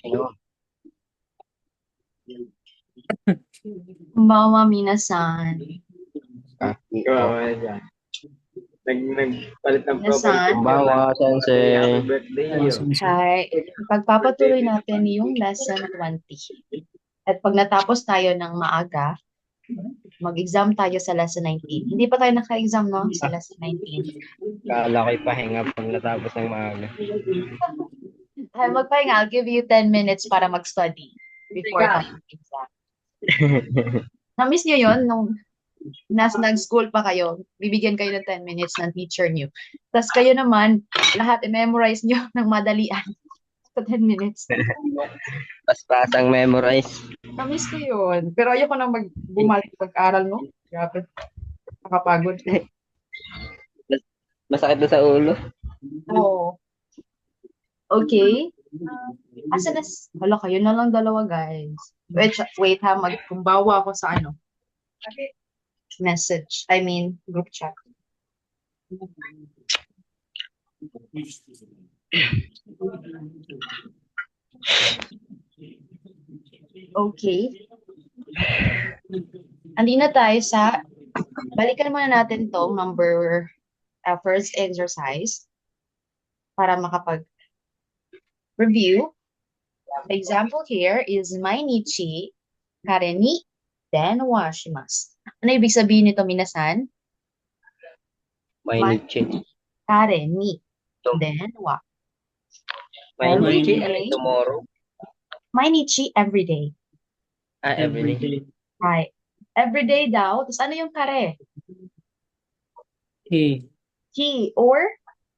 Ano? Konbanwa minasan. Ikaw, dyan. Nagpalit ng profile Minasan. picture lang. Konbanwa, Happy sensei. birthday Ah, yun. sensei. Hi. Pagpapatuloy natin yung lesson 20. At pag natapos tayo ng maaga, mag-exam tayo sa lesson 19. Hindi pa tayo naka-exam, no? Sa lesson 19. Kala ko'y pahinga pag natapos ng maaga. Ay, magpahinga. I'll give you 10 minutes para mag-study before tayo mag-exam. Na-miss nyo yun nung nag-school pa kayo, bibigyan kayo ng 10 minutes ng teacher nyo. Tapos kayo naman, lahat i-memorize nyo ng madalian sa 10 minutes. Paspasang memorize. Na-miss ko yun. Pero ayoko nang bumalik pag-aral, no? Grabe, nakapagod. Masakit na sa ulo. Oo. Okay. Asa na, wala kayo na lang dalawa, guys. Wait ha, magkumbawa ako sa message. I mean, group chat. Okay. Andi na tayo sa, balikan muna natin tong first exercise para makapag-review. The example here is Mainichi kare ni denwa shimasu. Ano ibig sabihin nito, minasan? Mainichi. Kare ni denwa. Mainichi, ano Everyday. yung tomorrow? Mainichi, everyday. Everyday. Hi. Everyday daw. Tapos ano yung kare? He. He or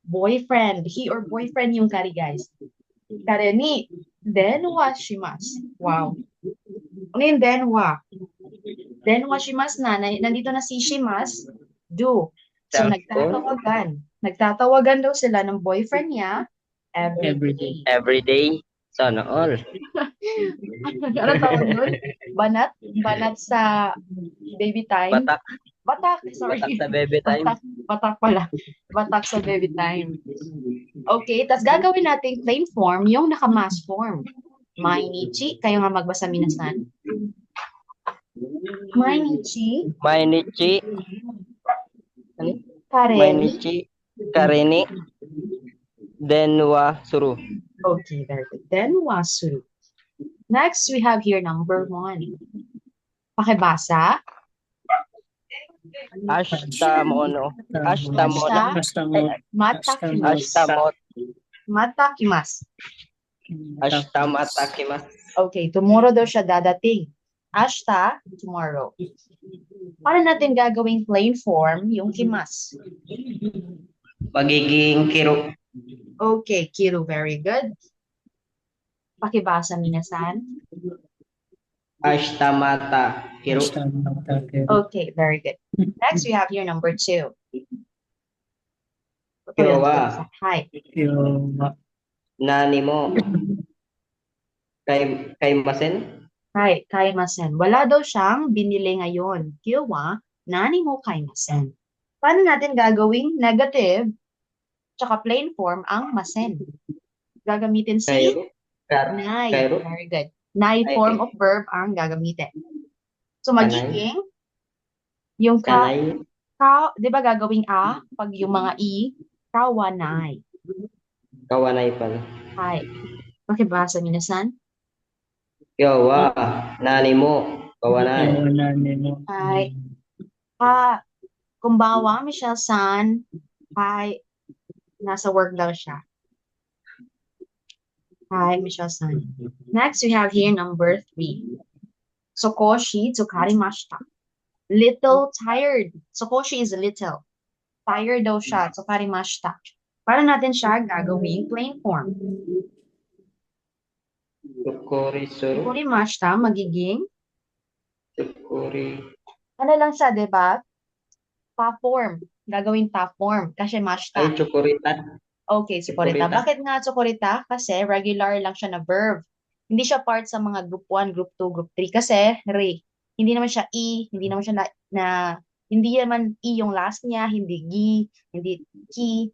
boyfriend. He or boyfriend yung kare, guys. Kare ni denwa shimasu. Wow. Ano yung denwa? Denwa shimasu na. Nandito na si shimasu. Do. So, Cellphone. Nagtatawagan daw sila ng boyfriend niya every Everyday. day. Everyday. Sana all. Ano tawag doon? Banat? Banat sa baby time? Batak. Batak, sorry. Batak sa baby time. Batak pala. Batak sa baby time. Okay, tas gagawin natin plain form yung naka-mass form. Mainichi, kayo nga magbasa minasan. Mainichi, Mainichi. Ano? kareni. Mainichi. Kareni. Denwa suru. Okay, very good. Then wasuru. Next, we have here number 1. Pakibasa. Ashtamono. Ashtamot. Ashtamot. Ashtamot. Matakimas. Ashtamatakimas. Okay, tomorrow daw siya dadating. Ashta, tomorrow. Paano natin gagawing plain form yung kimas? Pagiging kiro. Okay, Kiru, very good. Pakibasa, minasan. Ashtamata kiro. Okay, very good. Next, we have here number 2. Kyowa. Hi. Nani mo. Kay masen. Hi, kaimasen. Wala daw siyang binili ngayon. Kyowa, nani mo kaimasen. Paano natin gagawing negative tsaka plain form ang masen? Gagamitin si nai. Kairo. Very good. Nai form of verb ang gagamitin. So, magiging yung Kanay. di ba gagawing a pag yung mga i, kawanai. Kawanay pala. Hi. Pakibasa, minasan. Kyowa. Nani mo. Kawanay. Hi. Kumbawa, Michelle-san. Hi. Nasa work daw siya. Hi, Michelle-san. Next, we have here number 3. Sokoshi tsukarimashita. Little tired. Sokoshi is little. Tired daw siya. Tsukarimashita. Para natin siya gagawing plain form. Tsukuri suru. Tsukarimashita magiging Tsukuri. ano lang siya, diba? Top form. Gagawing top form. Kasi mashita. Ay, tsukuritat. Okay, tsukorita. Bakit nga tsukorita? Kasi regular lang siya na verb. Hindi siya part sa mga group 1, group 2, group 3. Kasi re. Hindi naman siya i, hindi naman siya hindi naman i yung last niya, hindi gi, hindi ki.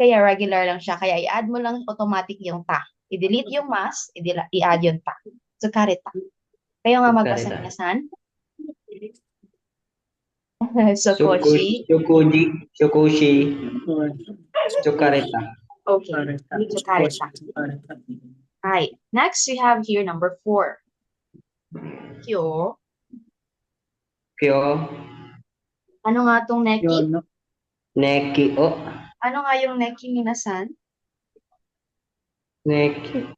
Kaya regular lang siya. Kaya i-add mo lang automatic yung ta. I-delete yung mas, i-add yung ta. Tsukareta. Kayo nga magbasa Tsukareta. minasan. Sokoshi. Shukushi. Tsukareta. Okay. Tsukareta. Right. Next, we have here number 4. Kyo. Kyo. Ano nga tong neki? Neki o. Ano nga yung neki minasan? Neki.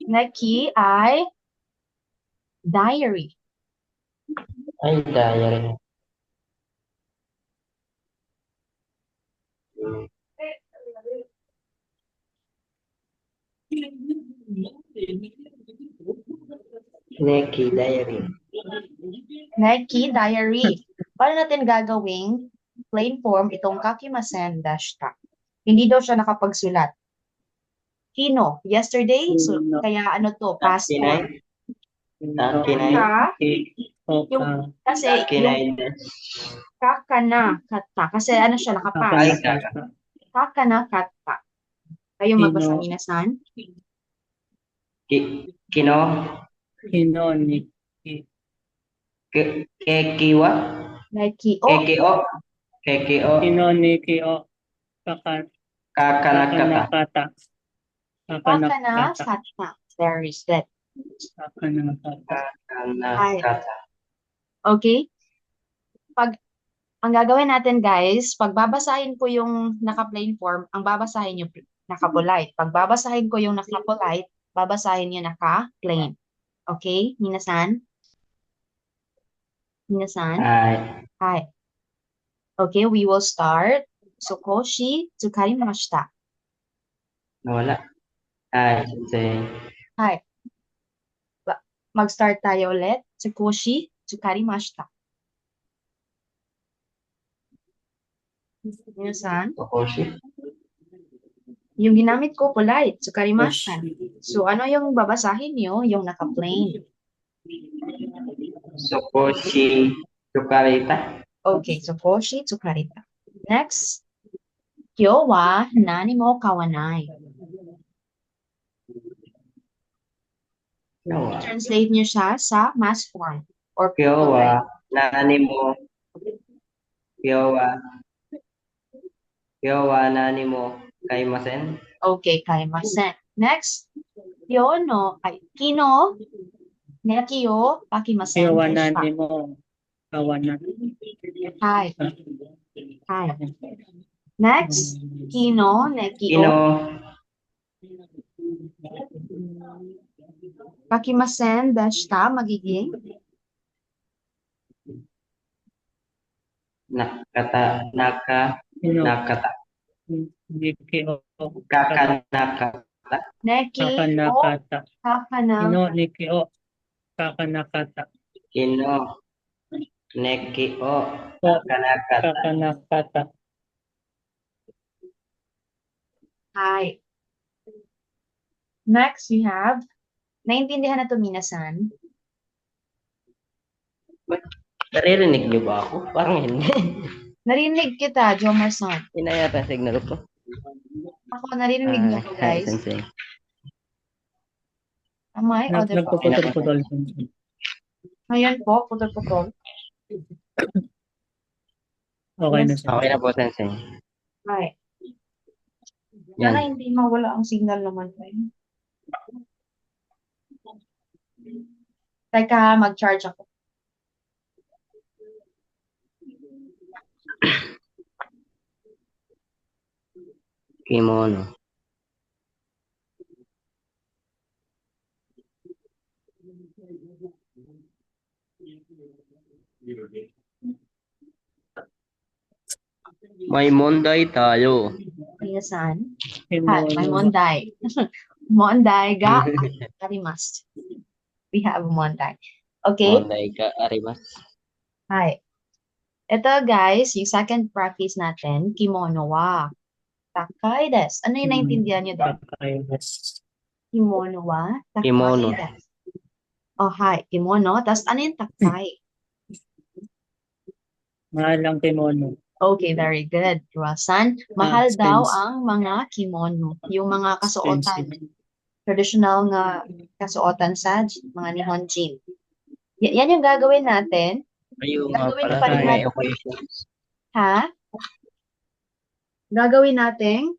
Neki ay diary. Ay, diary. Neki diary. Neki diary. Paano natin gagawing plain form itong kakimasen dash ta? Hindi daw siya nakapagsulat. Kino, yesterday, so kaya ano to, past form. Kinay. Yung, kasi yung Kinay. kakana kata, kasi ano siya Ay, nakapas. Kakana kata. Kayo magbasa minasan? Kino. Hinoni. Kekiwa. Neki o. Kekio. Kekio. Hinoni kio. Kakanakata. Kakana kata. There is that. Kakanakata. Okay? Ang gagawin natin guys, pag babasahin ko yung naka-plain form, ang babasahin yung naka-polite. Pag babasahin ko yung naka-polite, babasahin yung naka-plain. Okay? Minasan? Minasan? Hi. Okay, we will start. Sokoshi tsukarimashita. Wala. Ay, sensei. Hi. Mag-start tayo ulit. Sokoshi tsukarimashita. Minasan? Sokoshi. Yung ginamit ko, polite. Tsukarimashita. So, ano yung babasahin nyo? Yung naka-plain. Sokoshi. Tsukarita. Okay, Sokoshi tsukarita. Next. Kyo wa nani mo kawanai. Translate nyo siya sa mass form. Or Kyowa. Nani mo. Kyowa. Kyowa nani mo. Kaimasen. Okay, kaimasen. Next. Kyo no, ay, kino, nekiyo, pakimasen. Kawanan mo. Kawanan. Hi. Hi. Next. Kino, nekiyo, Kino. pakimasen dash ta, magiging Nakata. Nakata. Nikio. Kakanakata. neki o Kakanakata. kakana. Hino nikio. Kakanakata. Kino. Neki o. Kakanakata. Kakanakata. Hi. Next, we have, naintindihan na to minasan? Naririnig niyo ba ako? Parang hindi. Narinig kita, Jomerson. Inayata signal ko. Ako, narinig niyo ko, guys. Sensei. Am I audible? Nagpuputol-putol. Ngayon po, putol-putol. Okay na siya. Okay na po, Sensei. Hi. Yan. Sana hindi mawala ang signal naman po. Teka, mag-charge ako. Kimono. May Monday tayo. Minasan? Hi, may Monday. Monday ga arimasu. We have Monday. Okay? Monday ka, arimas. Hi. Ito guys, yung second practice natin, kimono wa takai desu. Ano yung naintindihan nyo doon? Kimono wa takai Kimono. desu. Oh, hi. Kimono. Tapos ano yung takai? Mahal ang kimono. Okay, very good. Rosan, mahal daw expensive. ang mga kimono, yung mga kasuotan, Expensive. traditional nga kasuotan sa mga Nihonjin. Yan yung gagawin natin. Ayun nga Gagawin pala, pa rin may natin, occasions. ha? Gagawin natin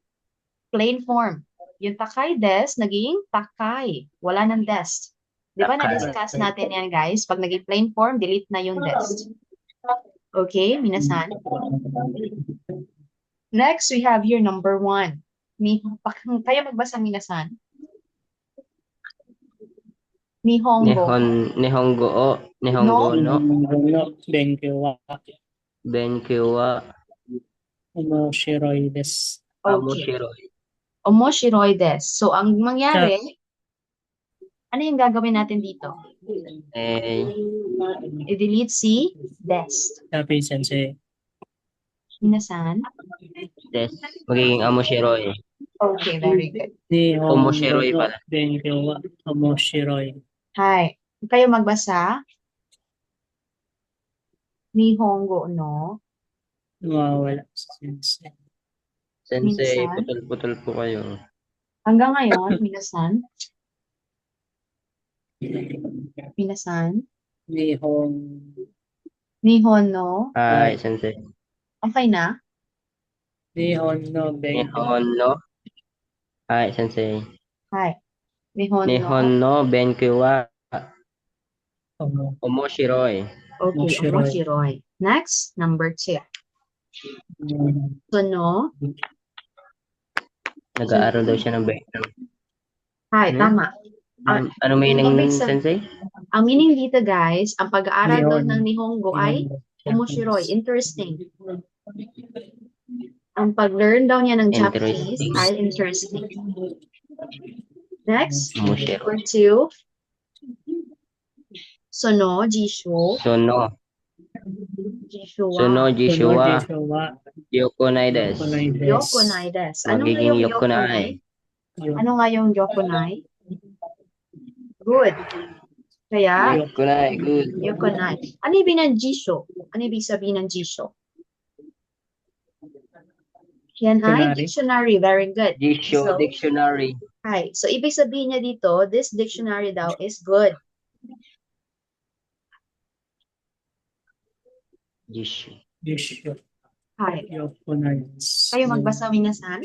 plain form. Yung takay des, naging takay. Wala ng des. Di ba Takay. na-discuss natin yan, guys? Pag naging plain form, delete na yung des. Okay, minasan? Next, we have your number 1. Kayo magbasa, minasan? Nihongo. Nihongo no, No, Benkyo wa Benkyo wa Omoshiroi desu. Okay. Amushiroi. Omoshiroi des. So, ang mangyari, ano yung gagawin natin dito? Eh, I-delete si des. Sabi sensei. Minasan? des. Magiging Amushiroi. Okay, very good. Omoshiroi No, pala. Benkyo wa Omoshiroi. Hi. Kayo magbasa? Nihongo no? Nawawala si sensei. Sensei, Minsan? putol-putol po kayo. Hanggang ngayon, minasan? Minasan? Nihon no? Ay, sensei. Okay na? Nihon no Benkyo. Nihon no. Ay, sensei. Hi. Nihon no? Nihon no Benkyo wa Omo. Omoshiroi. Okay, Omoshiroi. omoshiroi. Next, number 2. So no? Nag-aaral daw siya ng Vietnam. Hi, Hmm? tama. Ano meaning, Ibig sabihin- sensei? Ang meaning dito, guys, ang pag-aaral daw Nihon. ng Nihongo ay omoshiroi. Interesting. Ang pag-learn daw niya ng Japanese Interesting. ay interesting. Next, Omoshiroi. number 2. Sono, jisho. Sono. Jishuwa. Sono Jishua. Jishuwa. Yokonai desu. Yokonai desu. Yokonai des. Ano nga Magiging yung yokonai. yokonai? Ano nga yung yokonai? Good. Kaya, Yokonai, good. yokonai. Ano ibig ng jisho? Ano ibig sabihin ng jisho? Yan ay Dictionary. dictionary. Very good. Jisho So, Dictionary. hi. So, ibig sabihin niya dito, this dictionary daw is good. Jisho. Jishu. Hi. Yokonai desu. Kayo magbasa, minasan?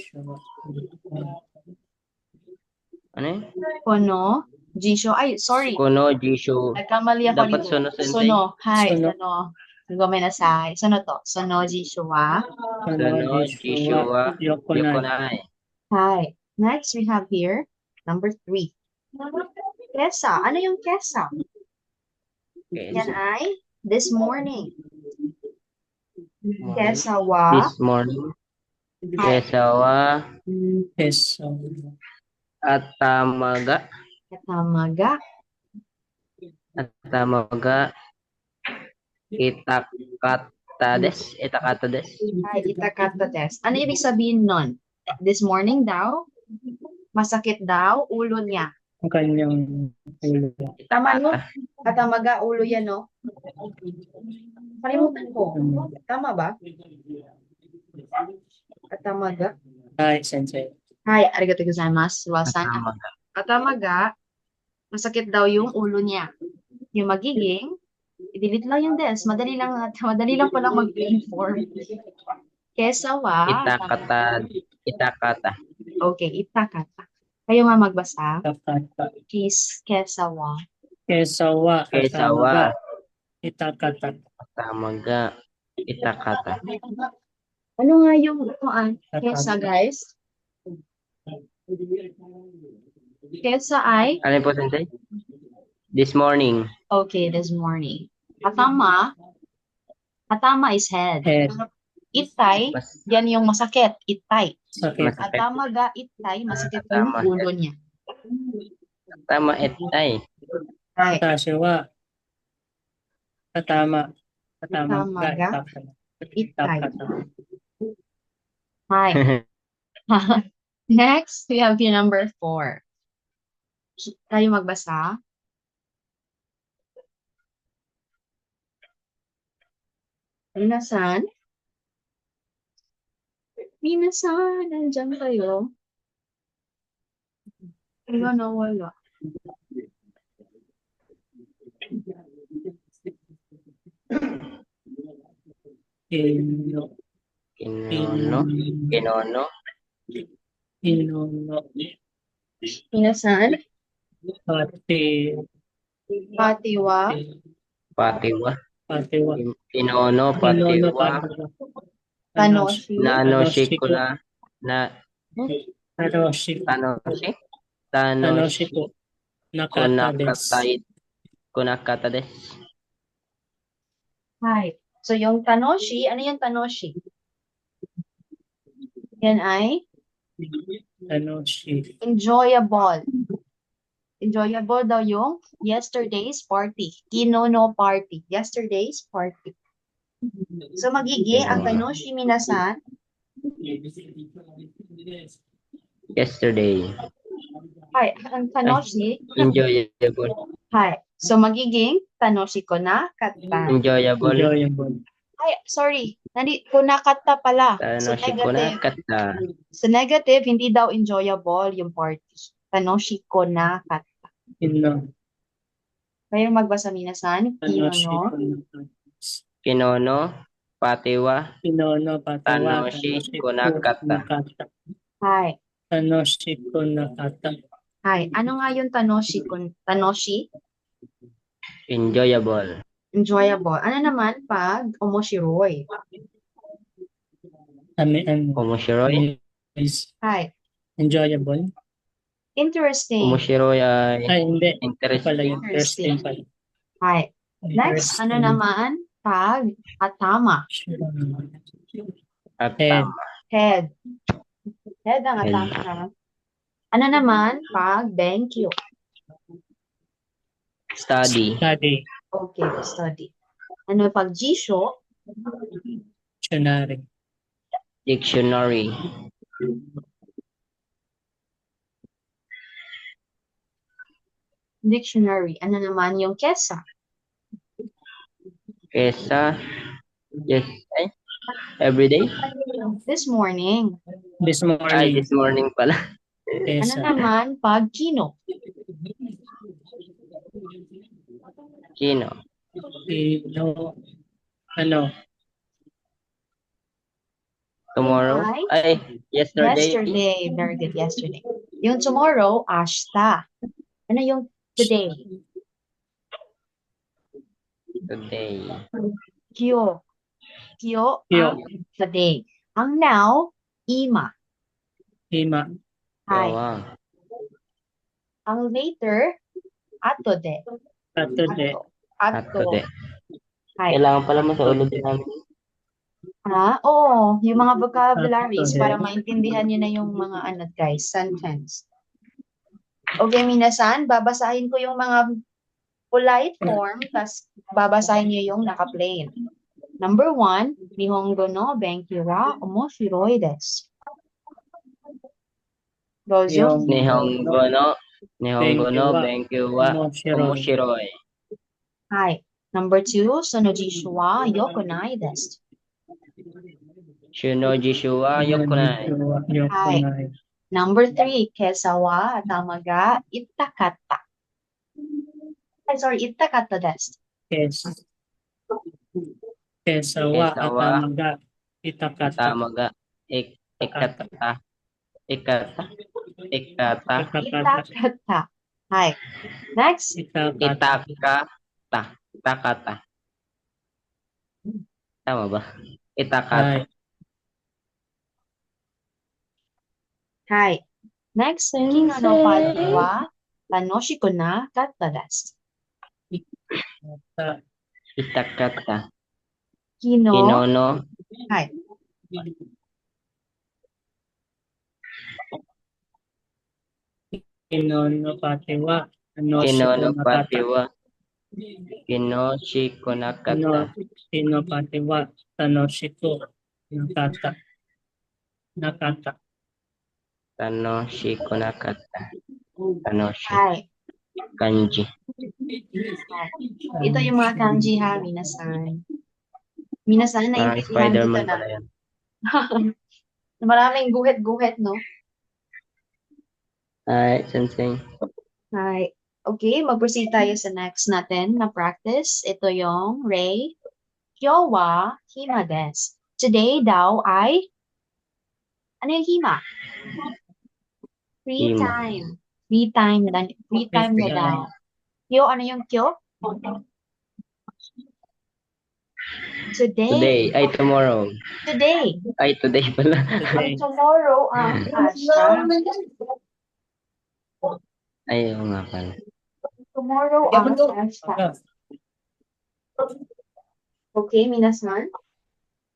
Ano yun? Kono, jisho. Ay, sorry. Kono Jisho. Nagkamali ako Dapat dito. sono, sensei. Sono. Hi. Sono. Sono. Gomenasai. Sono to. Sono jishuwa. Sono Jishua Yokonai. Yokonai. Hi. Next, we have here, number 3. Kesa. Ano yung kesa? Okay. Yan ay this morning. Kesa wa. This morning. Kesawa Keso. Atamaga. Katamaga. Atamaga. Itakata des. Ay, itakata des. Ano ibig sabihin nun? This morning daw, masakit daw, ulo niya. Ang kanyang ulo. Tama no? Katamaga, ulo yan, no? Kalimutan ko. Tama ba? Katamaga. Hi, sensei. Hi, arigatou gozaimasu. Wasan. Atamaga. Katamaga, masakit daw yung ulo niya. Yung magiging, i-delete lang yung des. Madali lang palang mag-inform. Kesa wa. Itakata. Okay, itakata. Kayo nga magbasa. Takata. Kesa wa. Kesawa. Kesawa. Itakata. Atamaga. Itakata. Ano nga yung kesa, guys? Kesa ay, Ano po, sensei? This morning. okay, this morning. Atama is head. Head. Itay, Mas yan yung masakit. Itay. Sakit. Masakit. Atamaga, itay, masakit yung Atama. ulo niya. tama etay. Ay, Tashiwa. Tatama. Tatamaga. Itay. Itakata. hi. Next, we have the number 4. Tayo magbasa. Minasan? Minasan, nandiyan kayo? Wala na wala. Ino, Kinono. Kinono. Inono, Minasan, Pati, patiwa, Patiwa. Patiwa. Kinono. Inono, Patiwa. Patiwa. tanoshi, Nanoshi ko na. Tanoshi, Tanoshi. Tanoshi Tanoshi. ko. Nakata desu. Kunakata desu. Hi. So, yung tanoshi, ano yung tanoshi? Yan ay Tanoshi. enjoyable. Enjoyable daw yung yesterday's party. Kinono party. Yesterday's party. So, magiging ang tanoshi minasan, Yesterday. hi, ang tanoshi, Enjoyable. hi. So, magiging tanoshi ko na kata. Enjoyable. Enjoyable. Ay, sorry. Ko na kata pala. So, Tanoshi negative. kunakata. Sa negative, hindi daw enjoyable yung party. Tanoshi ko na kata. Ino, Kayo magbasa minasan, Tanoshi kinono, ko. Kinono. Patiwa. Inono, Patiwa. Tanoshi kunakata. hi. Tanoshi ko nakata. Hi. Ano nga yung tanoshi kun tanoshi? Enjoyable. Enjoyable. Ano naman pag omoshiroi? Omoshiroi. Is Hi. enjoyable. Interesting. Omoshiroi ay Ay, hindi. Pala interesting. yung interesting pala. Hi. Next, ano naman pag atama? At Head. tama. Head. Head ang Head. atama. Ano naman pag benkyo? Study. Study. Okay, study. Ano pag jisho? Dictionary. Dictionary. Dictionary. Ano naman yung kesa? Kesa. Yes. Everyday. This morning. This Ay, morning. this morning pala. Ano Kesa. naman pag kino? Kino. Ino. Ano? Tomorrow. Ay, Ay, yesterday. yesterday. Very good, yesterday. Yung tomorrow, ashita. Ano yung today? Today. Kyo. Kyo Kyo. ang today. Ang now, ima. Ima. Hi. Wow. Ang later, atode. Saturday. Ato. Today. Hi. Kailangan pala mo sa ulo din namin. Oo. Yung mga vocabularies Atode. para maintindihan nyo na yung mga ano guys, sentence. Okay, minasan, babasahin ko yung mga polite form, tas babasahin nyo yung naka-plain. Number 1, Nihongo no benkyou wa omoshiroi desu. Dozo. Nihongo no benkyou wa omoshiroi. Hi. Number 2, Sonojishu wa yokonai desu. Shunojishu wa yokonai. Yokonai. Number 3, Kesa wa tamaga itakata. Ay, sorry, itakata desu. Kesa. Kesa wa atamaga. Itakata. Tamaga. Ikata. Itakata. Hi. Next. Itakata. Itakata. Tama ba? Itakata. Hi. Next. Kinono pati wa tanoshi ko na katta desu. Itakata. Kinono. Hi. Kinono pati wa. Kinono pati wa. Kinoshi ko nakata. Kino pati wa. Tanoshi ko nakata. Nakata. Tanoshi ko nakata. Tanoshi. Hi. Kanji. Ito yung mga kanji ha, minasan. Minasan, Parang naiintindihan dito Spider-Man na. pala yan. Maraming guhit-guhit, no? Ay, sensei. Hi. Okay, mag-proceed tayo sa next natin na practice. Ito yung Ray. Kyo wa hima desu. Today daw ay, ano yung hima? Free Hima. time. Free time niya daw. Kyo, ano yung kyo? Today. Today. Ay, tomorrow. Today. Ay, today pala. Ang tomorrow ang asha. Ay, oo nga pala. Tomorrow ang asha. Okay, minasan?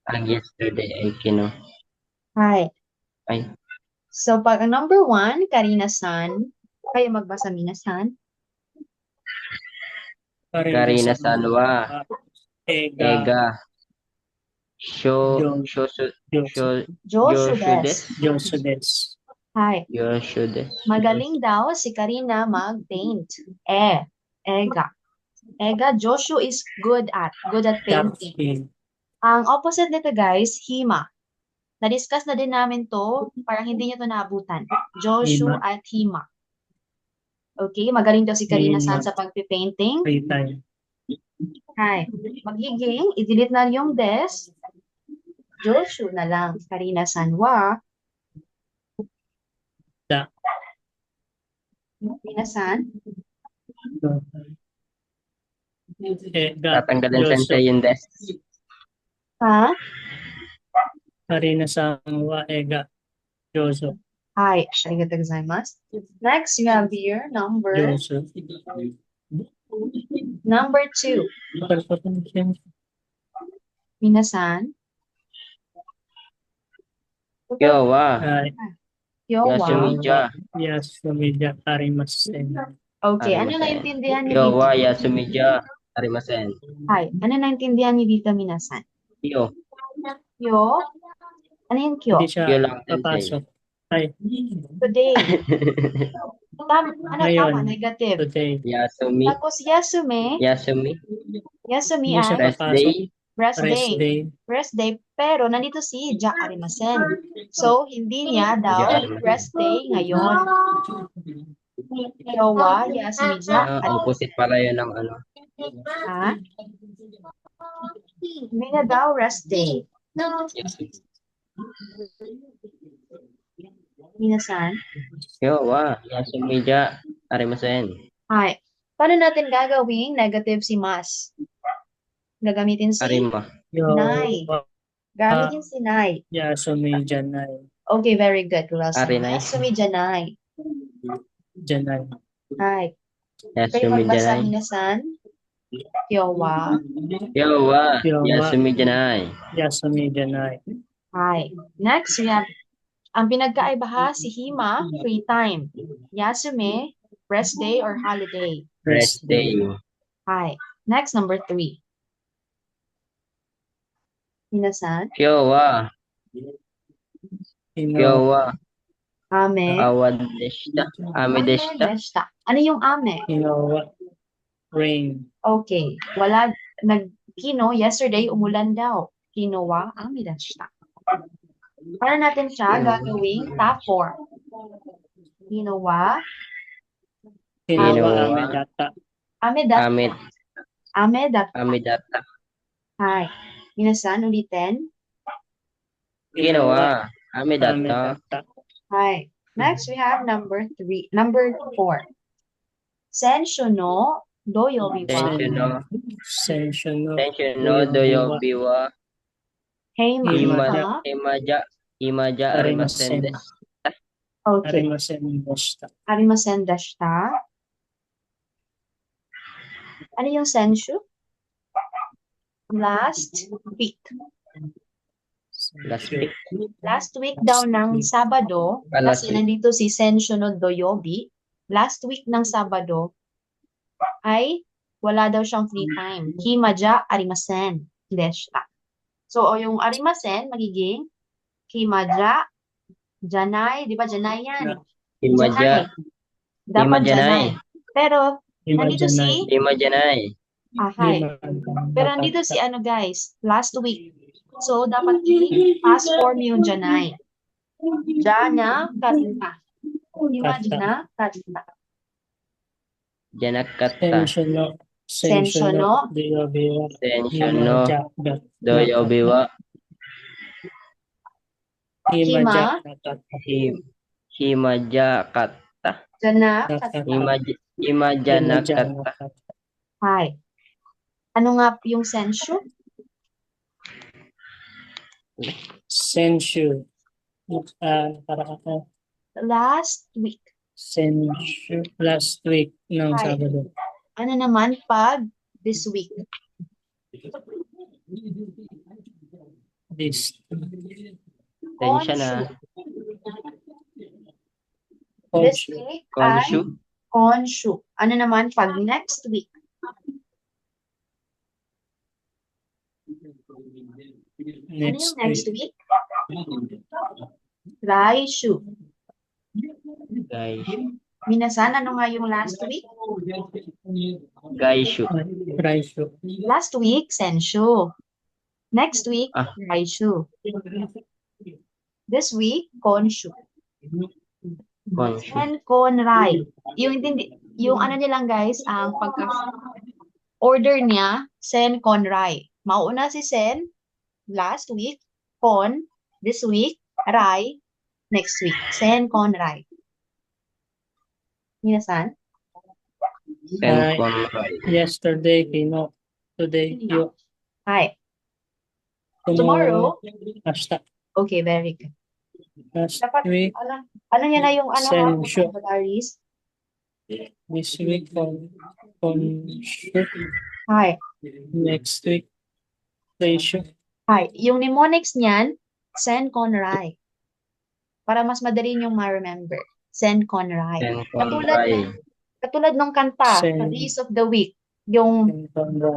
Ang yesterday ay kino. Hi. Ay, So, pag ang number 1, Karina-san, kayo magbasa minasan. Karina Sanwa. Ega. Yo- Joshu desu. Yosudes. Hi. Yoshudes. Magaling daw si Karina mag-paint. Ega. Ega, Joshu is good at painting. Tapin. Ang opposite nito guys, hima. Na-discuss na din namin to, parang hindi niyo to naabutan. Joshu Hima. at hima. Okay, magaling daw si Karina-san Hima. sa pagpipainting. Free time. Hi. Magiging, i-delete na yung des. Joshu na lang. Karina-san wa. Da. Karina-san. Ega. Tatanggalin sensei yung desk. Ha? Karina Sanwa. Ega. Yoso. Hi. Arigatou gozaimasu. Next, you have here number Yoso. 2. Minasan. Yo wa. Yo wa. Yasumija. Yasumija. Arimasen. Okay, ano Arimasen. naintindihan niyo Yo dito? wa Yasumija. Arimasen. Hi. Ano naintindihan niyo dito, minasan? Yo. Yo? Ano yung kyo? Hindi siya Yo lang sensei. papasok. Ay. Today. Ano Ngayon. tama? Negative. Today. Yasumi. Tapos yasume. Yasumi. Yasumi Hindi siya ay Rest day. rest Rest day. day. Rest day. Pero nandito si ja arimasen. So, hindi niya daw Ja arimasen. rest day ngayon. Kyo wa yasumi ja. Opposite pala yun ng ano. Ha? Hindi na daw rest day. Minasan. Yo wa Yasumija. Arimasen. Hi. Paano natin gagawing negative si mas? Gagamitin si Arima. Yo. Nay. Gamitin si Nay. Yasumija. Nay. Okay, very good, Wilson. Arinay. Yasumi janai. Janay. Hi. Kayo Yasumi magbasa, janai. minasan. Kyo wa. Yo wa Yo wa. Yasumi janai. Yasumija. Nay. Hi. Next, we have, ang pinagkaibaha si Hima, free time. Yasume, rest day or holiday. Rest day. Hi. Next, number 3. Minasan. Yo wa Ino. Yo wa Ame. Awadeshita. Amedeshita. Deshita. Ano yung ame? Ino. Rain. Okay. Wala, kino, yesterday, umulan daw. Kinowa, ame deshita. Para natin siya gagawing top 4. Kinowa, Ino. Ino. Amedata. ame data. Amed. Ame data. Amedata. Hi. Minasan, ulitin. Ginawa. Amedata. Hi. Next, we have number 4. Sensho no doyobi wa Tensyon no. Sensyo. Tensyon no doyo biwa. heima. Imaja arimasen desu. Okay. Arimasen deshita. Arimasen deshita. Ano yung senshu? Last week. Last week. Last week daw ng Sabado, Last kasi week. nandito si Sensho no doyobi, last week ng Sabado ay wala daw siyang free time. Himaja arimasen deshita. So, yung arimasen magiging himaja janai, di ba janai yan? Imaja. Dapat Imajanai. janai. Pero, nandito si, Imajanai. hi. Pero nandito si ano guys, last week. So, dapat i-past form yung janai. Jana kata. Imagina kata. Janakata. Sensyo no. Sensyo no. Doyobiwa. Sensyo no. Himajak. Doyobiwa. Himajak. Nakata. Himajakata. Jana Nakata. kata. Imajanakata. Hi. Ano nga yung sensyo? Sensyo. Para ako. Last week. Sensyo. Last week ng Hi. Sabado. Ano naman pag this week? This. Sensya na. This Konsyo. week ay Konshu. konshu. Ano naman pag next week? Ano yung next week? Raishu. Gaishu. Minasan, ano nga yung last week? Gaishu. Raisyo. Last week, senshu. Next week, Ah. raishu. This week, konshu. Konshu. And konrai. Yung ano niya lang guys, ang order niya, sen, konrai. Mauuna si sen, last week, kon, this week, rai, next week. Sen, konrai. Minasan? Senkonrai. Yesterday, Kino. Today, Yo. Hi. Tomorrow. Tomorrow? Hasta. Okay, very good. Last Dapat, week. ano niya na yung Senshu. vocabularies? This week, konsyo. Hi. Next week, ratio. Hi. Yung mnemonics niyan, sen, konrai. Para mas madali niyong ma-remember. Sen, konrai. Senkonrai. Katulad nung kanta, Sen. The Days of the Week. Yung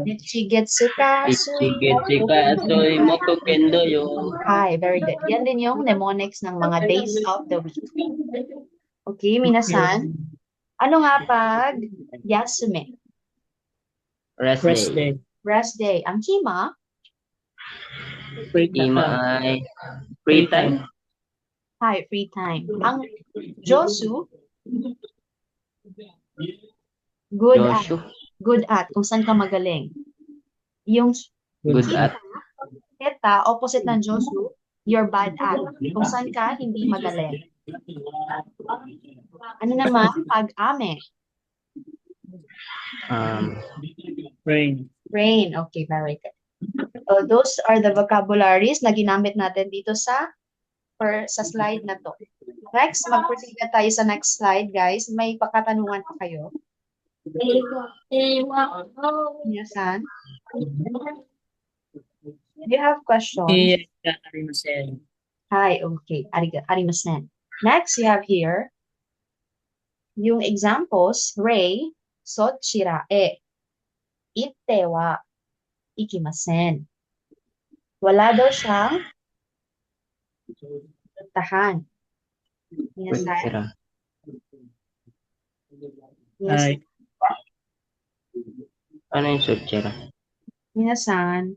Nichigetsu ka, Ichigetsika soy moto kendo yung Hi, very good. Yan din yung mnemonics ng mga days of the week. Okay, minasan. Ano nga pag yasume? rest Rest day. day. Rest day. Ang kima, Free Ima ay free time. hi, free time. Ang josu, good at. Joshu. Good at. Kung saan ka magaling. Yung Good at. kita, opposite ng josu, you're bad at. Kung saan ka hindi magaling. Ano naman pag ame? Rain. Rain. Okay, very good. So those are the vocabularies na ginamit natin dito sa slide na to. Next, mag-proceed na tayo sa next slide, guys. May pakatanungan pa kayo. Minasan? Do you have questions? Arimasen. Hi, okay. Arimasen. Next, you have here yung examples. Rei, sochira ite wa ikimasen. Wala daw siyang puntahan. Minasan? Sira. Minasan? Hi. Ano yung sutsira? Minasan?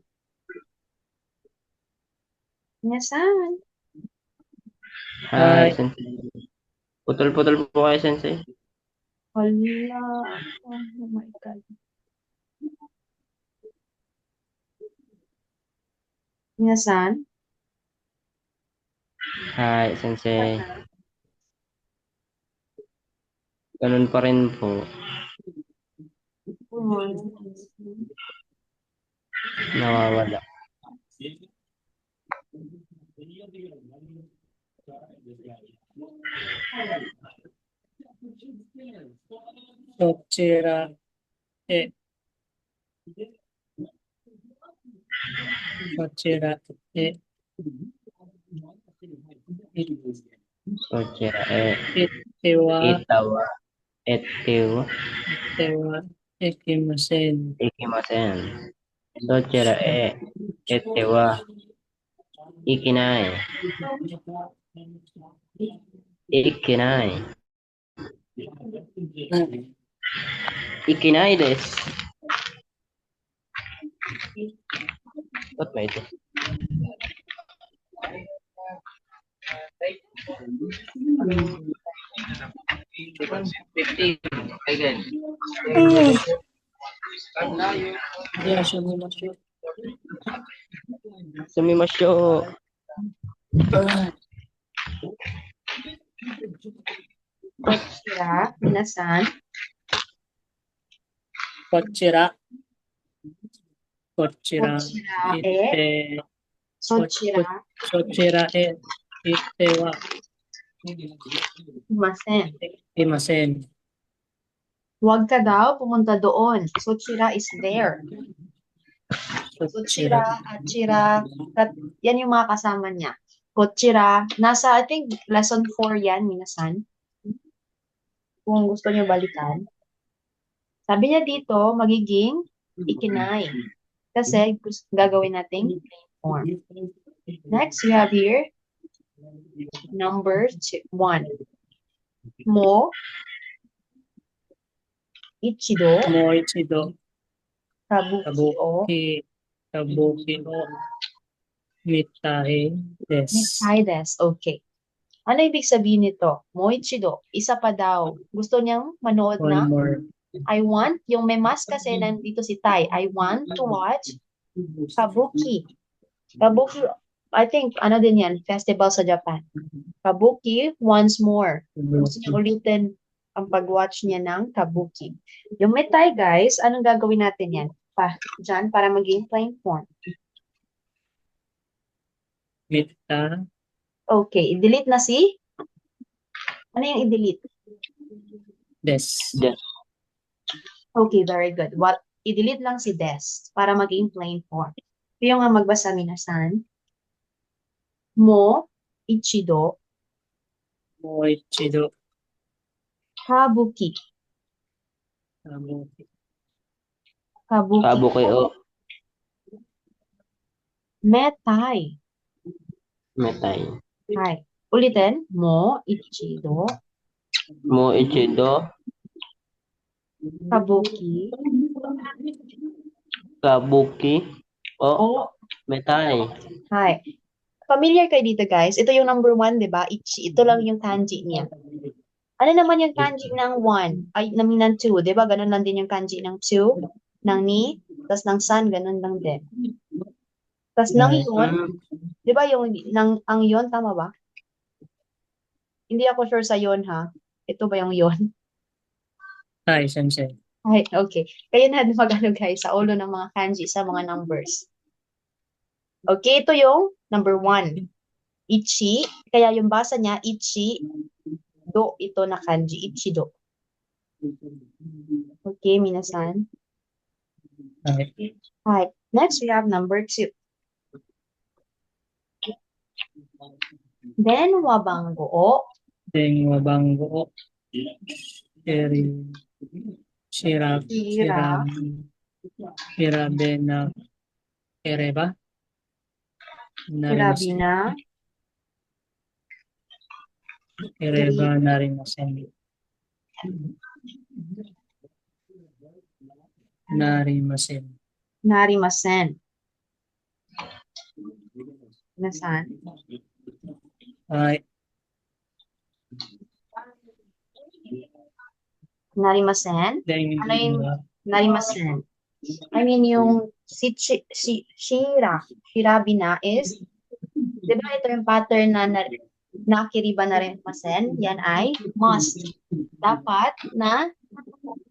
Minasan? Hi, Hi. sensei. Putol-putol po kayo, sensei. Hala. Oh my God. Minasan? Hi, sensei. Ganun pa rin po. Nawawala. Sochira. Sochira. Sutsira Itewa. itawa. Etiwa. Itewa. Ikimasen. Ikimasen. Sutsira etiwa. Ikinai. Ikinai. Ikinai desu. Ba't ba ito? 50. Again. Yeah, sumimasyo. Sumimasyo. Kochira, minasan. Kochira. Kochira. Kochira Ite. Sochira, Sochira ite wa imasen. imasen. Huwag ka daw pumunta doon. Sochira is there. Sochira. Sochira, Achira, yan yung mga kasama niya. Kochira, nasa, I think, lesson 4 yan, minasan. Kung gusto niyo balikan. Sabi niya dito, magiging ikinay. Kasi gagawin nating plain form. Next, we have here, number 1. Mo, ichido, Mo ichido. kabuki o Kabuki o mitai des. mitai des. Okay. Ano ibig sabihin nito? Mo ichido, isa pa daw. Gusto niyang manood One na? more. I want, yung may mas kasi nandito si Tai. I want to watch Kabuki. Kabuki, I think, ano din yan, festival sa Japan. Kabuki once more. Gusto niya ulitin ang pag-watch niya ng Kabuki. Yung mitai, guys, anong gagawin natin yan? Dyan, para maging plain form. Mita Okay, i-delete na si? Ano yung i-delete? des. Okay, very good. I-delete lang si des para maging plain form. Ito yung magbasa minasan. Mo, ichido, Mo ichido. kabuki. Kabuki. Kabuki. Kabuki o Metai. metay. Hi. Ulitin. Mo, ichido, Mo ichido. kabuki. Kabuki o O, metay. hi. Familiar kayo dito, guys? Ito yung number 1, di ba? Ichi. Ito lang yung kanji niya. Ano naman yung kanji ng 1? Ay, ng 2, di ba? Ganun lang din yung kanji ng 2, ng ni, tas ng san, ganun lang din. Tas ng yon, di ba yung ang yon, tama ba? Hindi ako sure sa yon, ha? Ito ba yung yon? Hi, sensei. Ay, okay. Kayo na mag-ano, guys, sa ulo ng mga kanji, sa mga numbers. Okay, ito yung number 1. Ichi, kaya yung basa niya, ichi, do, ito na kanji, ichido. Okay, minasan. Hi. Hi. Next, we have number 2. Then, wabango o, Deng wabango. Shiri. Shirab. Shira. Shirabe na ereba. Sirabi na, Ereba narimasen. Narimasen. narimasen. Nasan? Hi. Narimasen? Deng Ano yung narimasen? I mean, yung shirabi na is, di ba ito yung pattern na nakiriba na rin masen? Yan ay must. Dapat na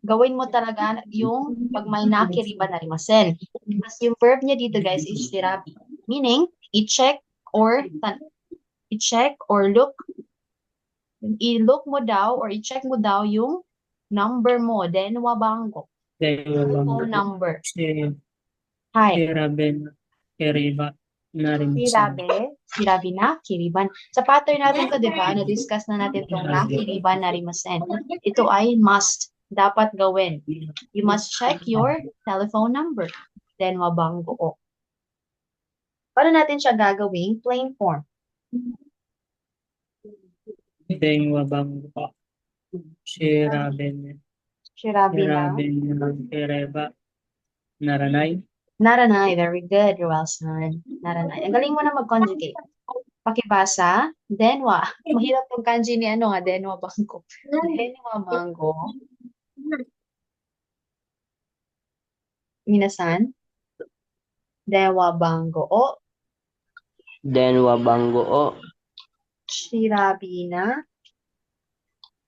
gawin mo talaga yung pag may nakiriba na rin masen. Tapos yung verb niya dito, guys, is shirabi. Meaning, i-check or look. I-look mo daw or i-check mo daw yung number mo. Then, wabango. Deng wabango. Phone number. Hi. Shirabe na ereba narimasen. Sirabi na, kiriban. Sa pattern natin to, di ba? Na-discuss na natin itong na, kiriban, narimasen. Ito ay must. Dapat gawin. You must check your telephone number. Then, wabango o. Paano natin siya gagawing plain form? Deng wabango. Shirabe Shirabi na. na ereba naranay. Naranay. Very good, Ruelson. Naranay. Ang galing mo na mag-conjugate. Pakibasa. Denwa. Mahirap tong kanji ni ano nga, Denwa Bangko. Denwa Mango. Minasan. Denwa Bango o. Denwa Bango o. Shirabina.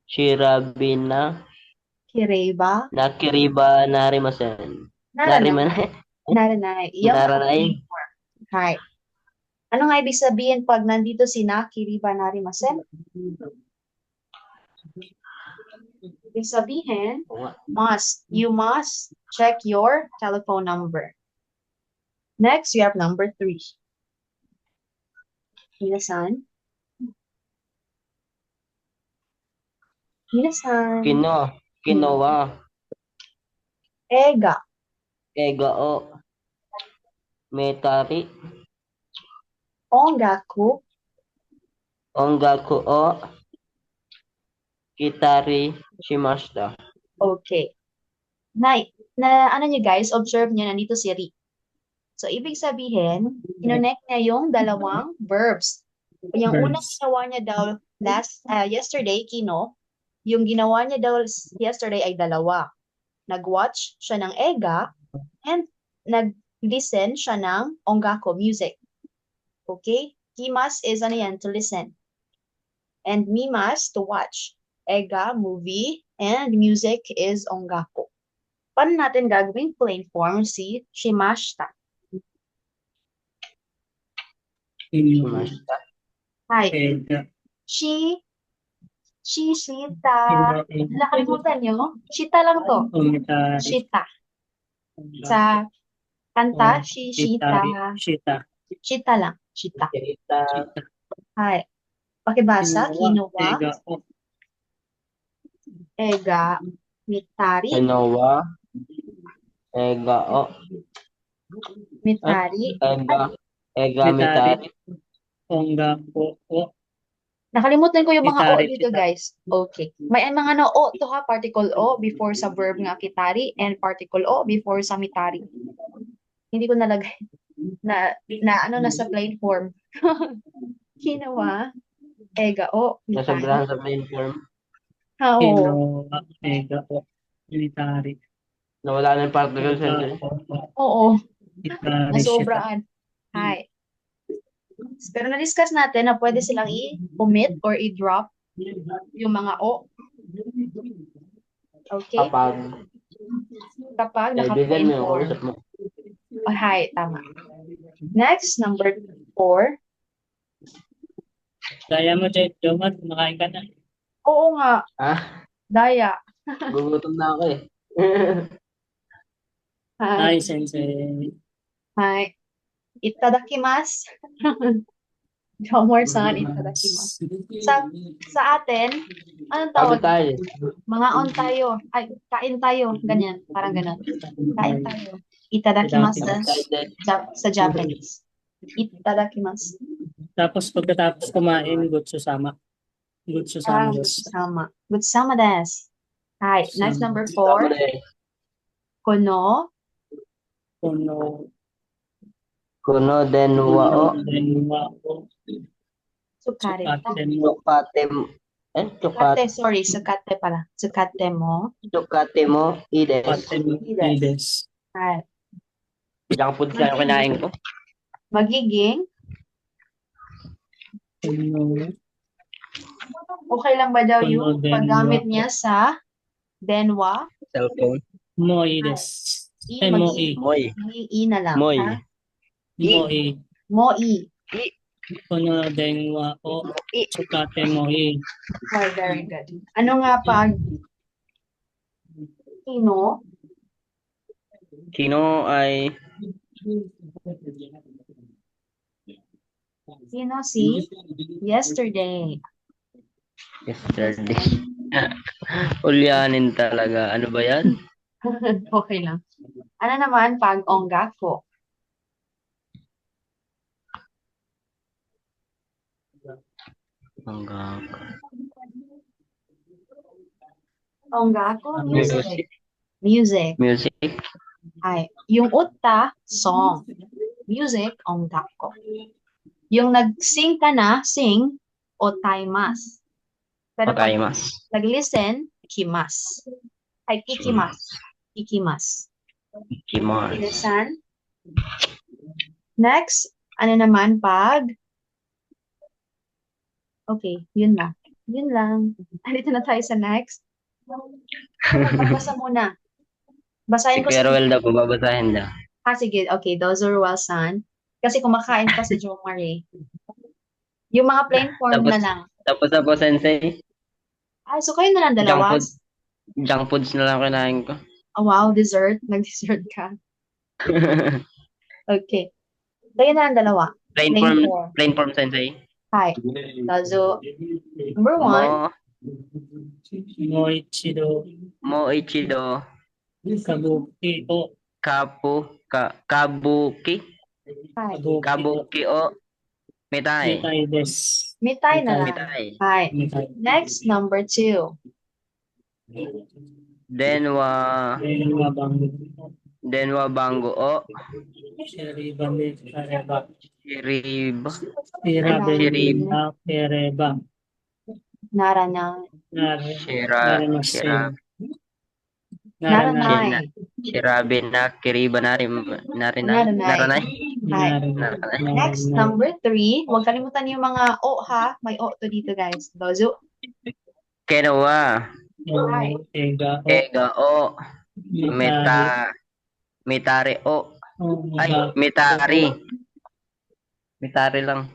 Shirabina. Kireba. Nakiriba narimasen. Naranay. Nariman. Naranay. Yung Naranay. Hi. Ano nga ibig sabihin pag nandito si Nakiriba Narimasen? Ibig sabihin, you must check your telephone number. Next, we have number 3. Minasan. Minasan. Kinowa. Ega. Ega o. Metari. Ongaku. Ongaku o. Kitari shimashita. Okay. Ano nyo guys, observe nyo, nandito si Ri. So, ibig sabihin, kinonect niya yung dalawang verbs. Yung unang ginawa niya daw yesterday, kino, yung ginawa niya daw yesterday ay dalawa. Nag-watch siya ng Ega and nag-listen siya ng Ongako, music. Okay? Kimas is ano yan, to listen. And mimas, to watch. Ega, movie, and music is Ongako. Paano natin gagawin plain form si shimashita? Shimashita. Hi. Ega. Shita. Nakalimutan nyo? Shita lang to. Umitari. Shita. Sa kanta, Shita. Shita. Shita lang. Shita. Kita. Hi. Pakibasa, kinowa, Ega o. Ega, Mitari, Kinowa. Ega o. Mitari. Ega mitari. Ongaku o. Nakalimutan ko yung mga o Mitari, dito, Mitari. guys. Okay. May mga no o to ha, particle o before sa verb nga kitari and particle o before sa mitari. Hindi ko nalagay na nasa plain form. Kinawa, ega o, mitari. Nasobrahan sa plain form. Ha, oo. Kinowa. Ega o. Umitari. Nawala na yung particle sentence. Oo. Mitari. Shita. Nasobraan. Hi. Pero na-discuss natin na pwede silang i-omit or i-drop yung mga o. Okay? Kapag Kaibigan naka-plain mo yung form. kausap mo. Oh, hi, tama. Next, number 4. Daya mo, Jomat. Kumakain ka na. Oo nga, Ah, daya. gugutom na ako eh. Hi. Hi, Sensei. Hi. Itadakimasu. Jomar-san, itadakimasu. Sa atin, anong Pagod tawag? tayo. Mga on tayo. Ay, kain tayo. Ganyan. Parang ganun. Kain tayo. Itadakimasu sa Japanese. Itadakimasu. Tapos pagkatapos kumain, Gutsusama. Gutsusama desu. Gutsama. Gutsama desu. Hi. Next, number 4. Kono. Kuno denwa o. Denwa o. Sukareta. Tsukate mo. Sukate, sorry. Sukate pala. Sukate mo. Tsukate mo. Ides. Ides. Hi. Ilang food kaya kinain ko? Magiging, Kuno. okay lang ba daw yung Kono denwa. paggamit niya sa denwa? Cellphone. Moi-des. I, Moi. I na lang. Moi. Ha? Moi. Mo-i. Kono denwa o. Tsukate moi. Oh, very good. Ano nga pag sino? Kino ay Sino si yesterday? yesterday. Ulyanin talaga. Ano ba yan? Okay lang. Ano naman pag onggako? Onggako, music. Music. Music. Ay, yung utta, song. Music, onggako. Yung nag-sing ka na, sing, otaimasu. Pero pag Otaimasu. nag-listen, ikimasu. Ay, ikimasu. Ikimasu. Ikimasu. Minasan. Next, ano naman pag, okay, yun na. Yun lang. Andito na tayo sa next. Magbasa muna. Si Basahin ko Kuya sa... Ruel daw, babasahin daw. sige. Okay, those are well, son. Kasi kumakain pa si Jomar eh. Yung mga plain form Tapos, na lang. tapos ako, sensei, So kayo na lang junk dalawa. food. Junk foods na lang kinain ko. Oh, wow, dessert. Nag-dessert ka. Okay. Kayo na lang dalawa. Plain form, plain form, sensei. Hi. So, number one, Moichido. Moichido. Kabuki o. Kabuki. hi. Kabuki o. Mitai. Mitai desu. Mitay na lang. Mitai. Hi. Mitai. Next, number two. Denwa. Denwa bango o. Shiriba ni Kareba. Shiriba. Shirabe Shiriba. na Kereba. Naranay. Shirabe. Naranay. Shirabe na kiriba naranay. Hi. Next, number three. Huwag kalimutan yung mga o ha. May o to dito, guys. Dozo. Kenawa. Ega o. Ega o. Mitari o. Ay, mitari. Mitari lang.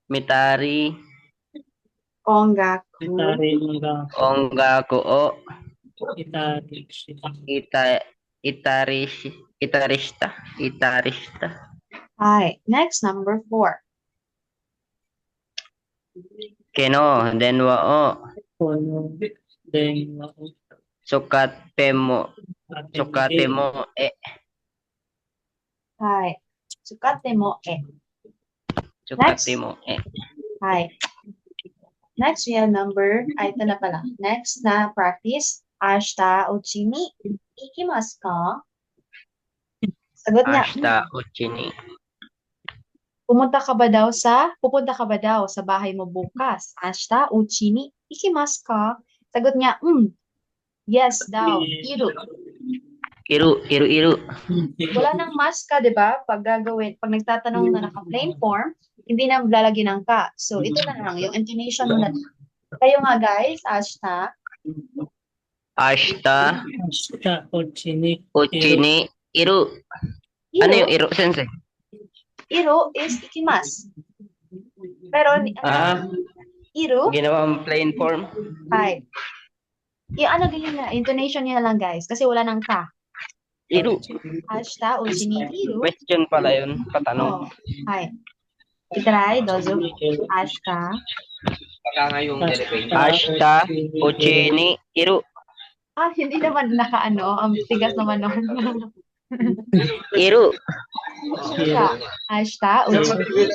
Mitari. Ongaku. Mitari Ongaku o. Itarista. Hi. Next, number four. Keno, denwa o. Kono denwa o. Sukate mo e. Hi. Sukate mo e. Sukate mo e. Hi. Next, we have ito na pala. Next na practice. Ashita uchi ni ikimasu ka? Sagot niya. Ashita uchi ni. Pupunta ka ba daw sa bahay mo bukas? Ashita uchi ni ikimasu ka? Sagot niya, yes daw. Iru. Wala nang mas ka, di ba? Pag nagtatanong na naka-plain form, hindi na lalagyan ng ka. So, ito na lang, yung intonation mo na. Kayo nga, guys, Ashita. Ashita uchi ni iru. Ano yung iru, sensei? Iru is ikimasu. Pero, iru, Ginawang plain form. hi. Yung ganyan na, intonation niya na lang, guys. Kasi wala nang ka. Iru. Ashita uchi ni iru. Question pala yun. Patanong. Oh, hi. Itry, dozo. Ashita. Ashita uchi ni iru. Hindi naman naka-ano. Ang tigas naman nun. Iru. Ashita uchi ni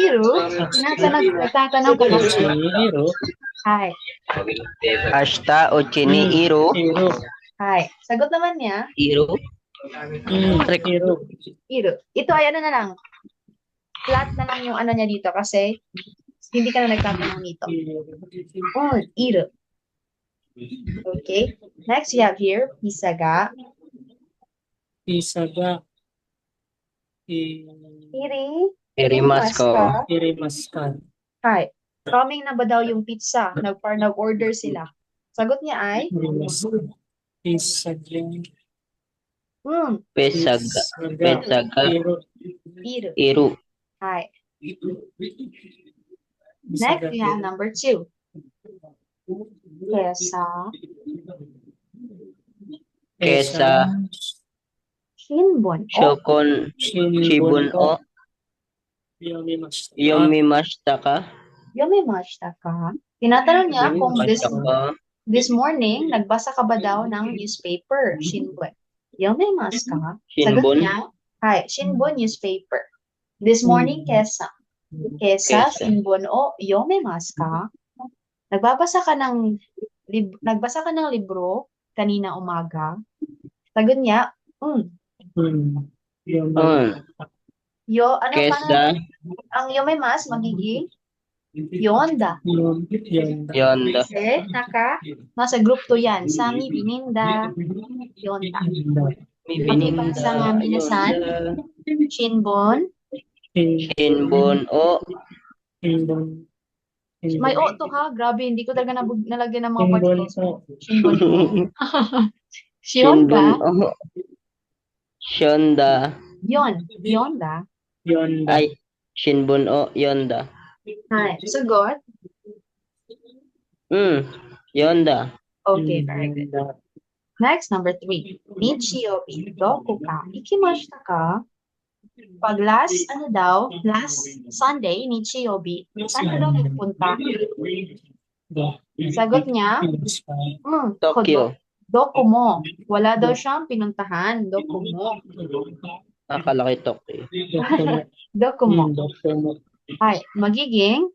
iru. Nagtatanong ka lang. Iru. Hi. Ashita uchi ni iru. Hi. Sagot naman niya, Iru. iru. Ito ay ano na lang. Flat na lang yung ano niya dito kasi hindi ka na nagtatanong nito. Iru. Okay. Next, we have here, Pisaga. Irimasko. Hi. Coming na ba daw yung pizza? Nag-order sila. Sagot niya ay? Pesaga. Iru. Hi. Next, we have number two. Kesa. Shinbon. Shibun o. Yomimashita ka. Tinatanong niya kung this morning, nagbasa ka ba daw ng newspaper? Shinbon. Yomimasu ka? Sagot niya, hi, Shinbon newspaper. This morning, kesa. Kesa, Shinbon o yomimasu ka? Nagbasa ka ng libro kanina umaga? Sagot niya, Paano Kesa, ang yomemas magiging yonda. yonda. Kasi nasa group to yan. Sami, bininda, yonda. Pakibasa nga minasan, Yonda. shinbon. Shinbon o May o to ha. Grabe, hindi ko talaga nalagyan ng mga Shinbon particles. po. Shinbon po. Shinbon Shionda. o Shonda. Yonda. Yonda. Ay, Shinbon o Yonda. Hi. Sagot? Yonda. Okay, very good. Next, number 3. Nichiobi, doku ka, ikimashita ka. Pag last Sunday, Nichiobi, saan ka daw nagpunta? Sagot niya, Tokyo. doku mo. Wala daw siyang pinuntahan. Doku mo. Nakalaki Tokyo. Doku mo. Doktor mo. Ay, magiging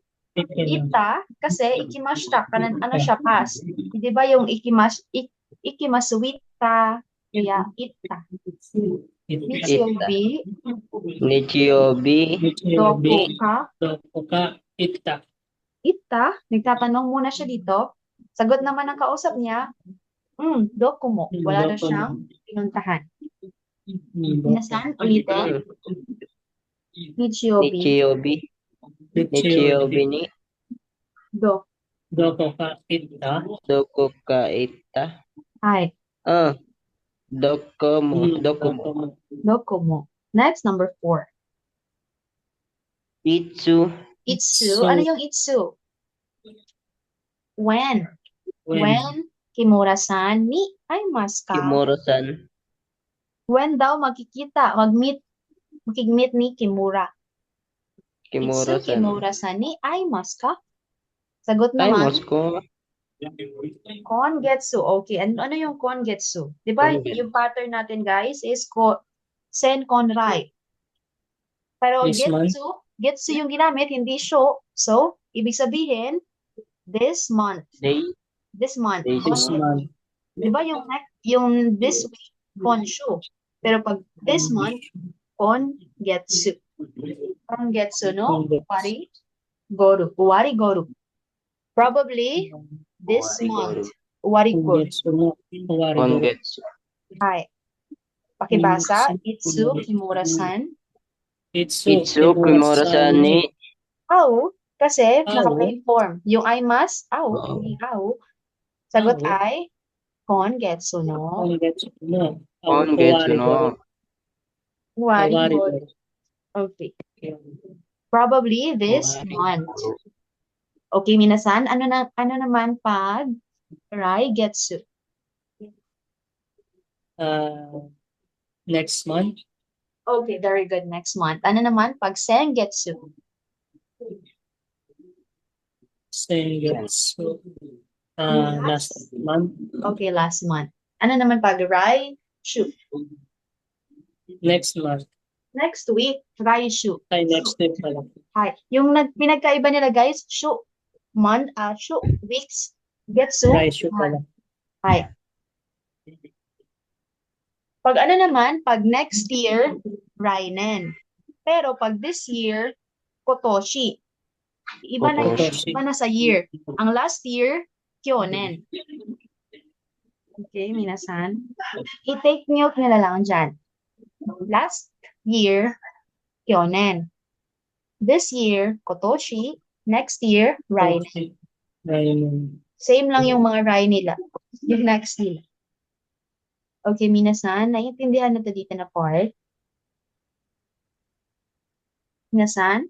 ita, kasi ikimashita, ano siya, past. Di ba yung ikimasuwita, kaya ita. Nichiobi, Nichiobi. doku ka. Doku ka. Ita. Ita, nagtatanong muna siya dito. Sagot naman ng kausap niya, doku mo. Wala daw siyang pinuntahan. Minasan, ulitin. Nichiobi, Nichiobi. Nichiobi ni Doku ka. Ita. Doko ka ita. Ay, Doko mo. doku mo. Next, number 4. Itsu. Itsu. Ano yung itsu? When Kimura-san ni aimasu ka? Kimura-san. When daw makikmeet ni Kimura. Itsu Kimura-san. Kimura-san ni aimasu ka? Sagot Ay, naman, Moscow. kongetsu. Okay, ano yung kongetsu? Di ba yung pattern natin, guys, is sen konrai. Pero This month? getsu yung ginamit, hindi sho. So, ibig sabihin, this month. Day. This month. This month. Di ba yung this week, konshu. Pero pag this month, kongetsu. Kongetsu no uwari goru. Probably this month. Uwari goru. Kongetsu. Hi. Pakibasa, Itsu Kimura-san. Itsu Kimura-san ni Au, kasi Au. naka-plain form. Yung aimasu, Au. hindi au. Sagot Au. ay kongetsu no Kongetsu no. Kongetsu no uwari Uwari goru. goru. Okay. Probably this month. Okay, minasan, ano naman pag raigetsu? Next month. Okay, very good. Next month. Ano naman pag sengetsu? Sengetsu. Last month. Okay, last month. Ano naman pag raishu? Next month. Next week, raishu. Ay, next week pala. Hi. Yung pinagkaiba nila, guys, shu weeks, getsu, Raishu pala. hi. Pag ano naman, pag next year, rainen. Pero pag this year, kotoshi. Iba Kotoshi. na sa year. Ang last year, kyonen. Okay, minasan. I-take note nila lang dyan. Last year, kyonen. This year, kotoshi. Next year, rainen. Rainen. Same lang yung mga rai nila. Yung next nila. Okay, minasan, naiintindihan na to dito na part. Minasan?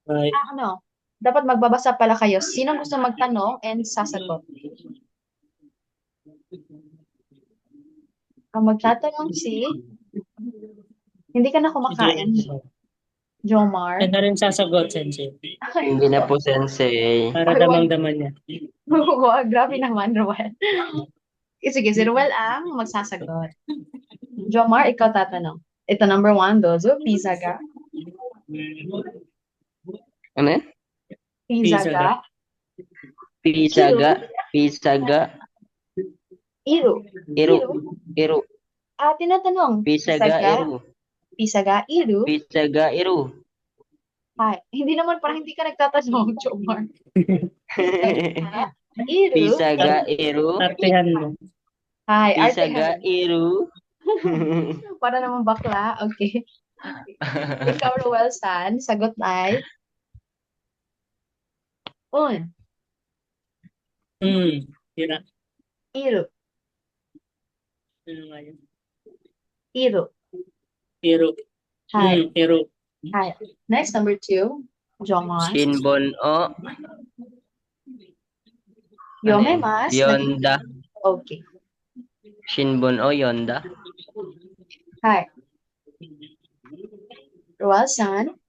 Right. Dapat magbabasa pala kayo. Sino gusto magtanong and sasagot? Ang magtatanong hindi ka na kumakain, Jomar. Ano rin sasagot, Sensei? Hindi na po, Sensei. Para damang-daman niya. Wow, grabe naman, Ruel. Sige, si Ruel ang magsasagot. Jomar, ikaw tatanong. Ito, number 1, dozo, pizza ga. Ano yan? Pizza ga. Pizza ga. Iru. Iru. Tinatanong. Pizza ga. Iru. Pisagairu. Pisagairu. Hi. Hindi naman, parang hindi ka nagtatanong, Jomar. Pisagairu. Pisagairu. Artehan mo. Hi, artehan. Pisagairu. Para naman bakla. Okay. Ikaw, Roel San, sagot ay un, Tira. iru, Ano nga yun? iru. Iro. Hi. Iro. Hi. Next, number 2, Jomar. Shinbon o Yomemas. Yonda. Okay. Shinbon o Yonda. Hi. Roel San,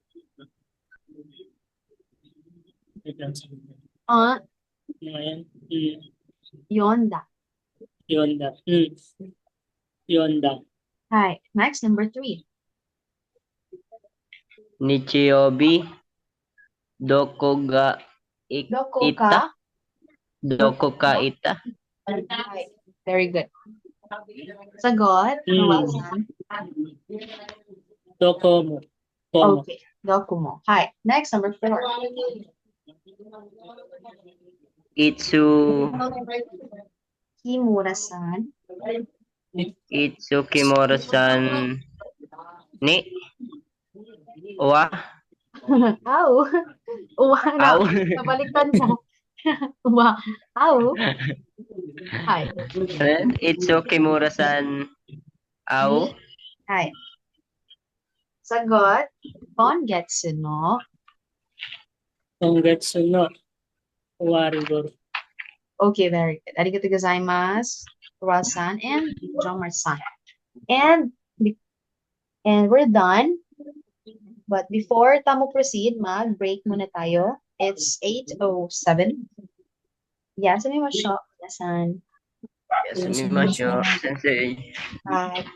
Ano nga yan? Yonda. Yonda. Yonda. Hi. Next, number 3, Nichiobi. Dokoga Dokoka. Dokoka ita. Hi. Very good. Sagot, Roel San. Dokomo. Komo. Okay. Dokumo. Hi. Next, number 4, Itsu. Kimura-san. Itsu Kimura-san. Ni. Wa. Aw. Uwa na. Aw. Nabaliktad mo. Uwa. Aw. Hi. Itsu Kimura-san. Aw. Hi. Sagot, Kongetsu no. Kongetsu no. Warigoro. Okay, very good. Arigatou gozaimasu, Roel-san and Jomar-san. And we're done. But before tayo proceed, mag-break muna tayo. It's 8:07. Yasumimasho, San. Sumimasyo, sensei. Hi.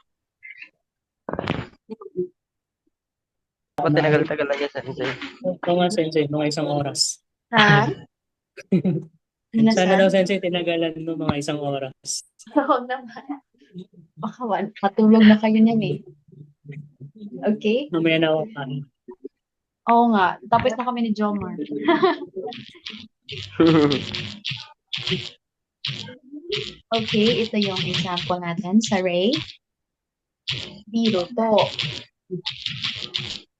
Ako tinagal-tagal na dyan, sensei. Ito nga, sensei, mga 1 oras. Ha? Sana daw, Minasan? sensei, tinagalan mo mga 1 oras. Oo naman. Baka matulog na kayo niyan eh. Okay? Mamaya na ako kain. Oo nga. Tapos na kami ni Jomar. Okay, ito yung example natin sa Ray. Biro to.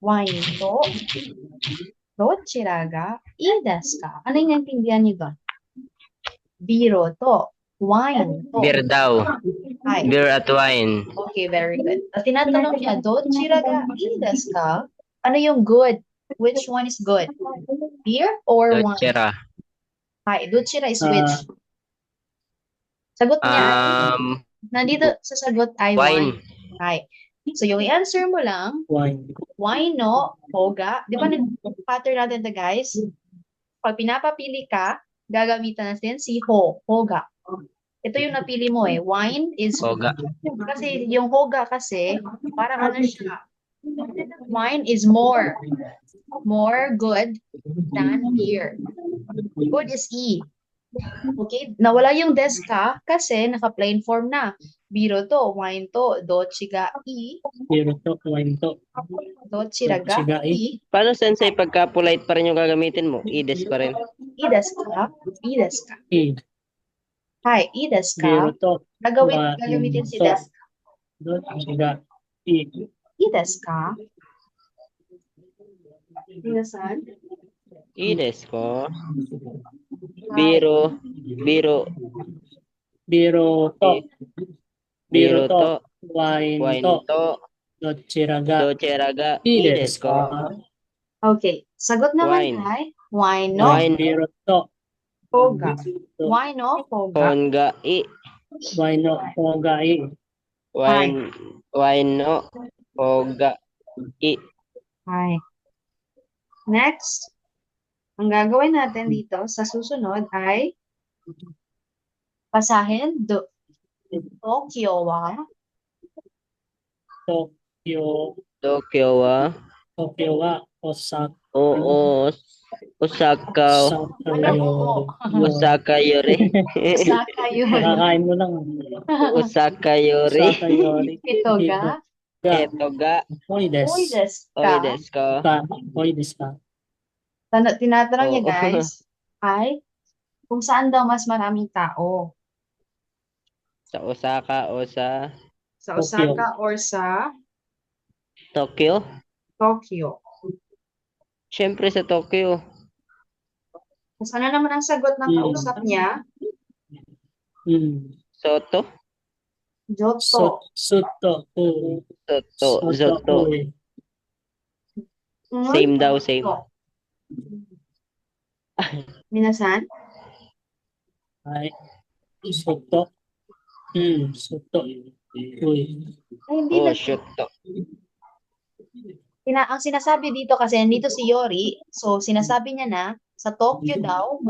Wine to. Dochira ga ii desu ka? Ano yung naintindihan niyo doon? Biro to. Wine to. Beer daw. Hi. Beer at wine. Okay, very good. At tinatanong niya, dochira ga ii desu ka? Ano yung good? Which one is good? Beer or wine? Dochera. Hi, dochira is which? Sagot niya, nandito sa sagot ay wine. Wine. Hi. So, yung i-answer mo lang, Wine. wine no, hoga. Di ba nag-pattern natin to guys? Pag pinapapili ka, gagamitan natin si hoga. Ito yung napili mo eh. Wine is Hoga. kasi yung hoga kasi, parang ano siya, wine is more good than beer. Good is E. Okay? Nawala yung deska kasi naka-plain form na. Biro to, wine to, dochiga I, Biro to, wine to. dochiraga Dochiga I, Paano, sensei, pagka polite pa rin yung gagamitin mo? Ides pa rin. I deska, I deska. Hi, I Biro deska. to, Gagamitin si to. deska. Dochiga I. I deska. Minasan? Ides ko. Biro. Biro. Biro to. Biro to. Wine Wine to. to. Dochiraga. Docheraga. Ides Ides ko. Okay. Sagot naman Wine. ay wine no, Wine. Biro to. hoga. Wine no, hoga. Honga i. Wine no, hoga I. Wine. Wine no. Hoga i. Hi. Next, ang gagawin natin dito sa susunod ay pasahin Tokyo wa Tokyo. Tokyo wa. Tokyo wa Osaka. Oo. Osaka. Osaka yore. Osaka yun. Makakain mo lang. Osaka yore. Osaka yori. Ito ga Eto ga. Oy Uy, desu. Oy desu ka. Ka. Oy desu ka. Tinatanong niya Oo. guys, ay kung saan daw mas maraming tao? Sa Osaka o sa Sa Tokyo. Osaka or sa Tokyo? Tokyo? Siyempre sa Tokyo. Kung ano naman ang sagot ng kausap niya? Soto? Johto. Soto. Soto. Zoto. Same daw, same. Minasan? Ay. Soto. Soto. Uy. Ay, hindi Oh, na. shoto. Ang sinasabi dito kasi nandito si Yori, so sinasabi niya na sa Tokyo daw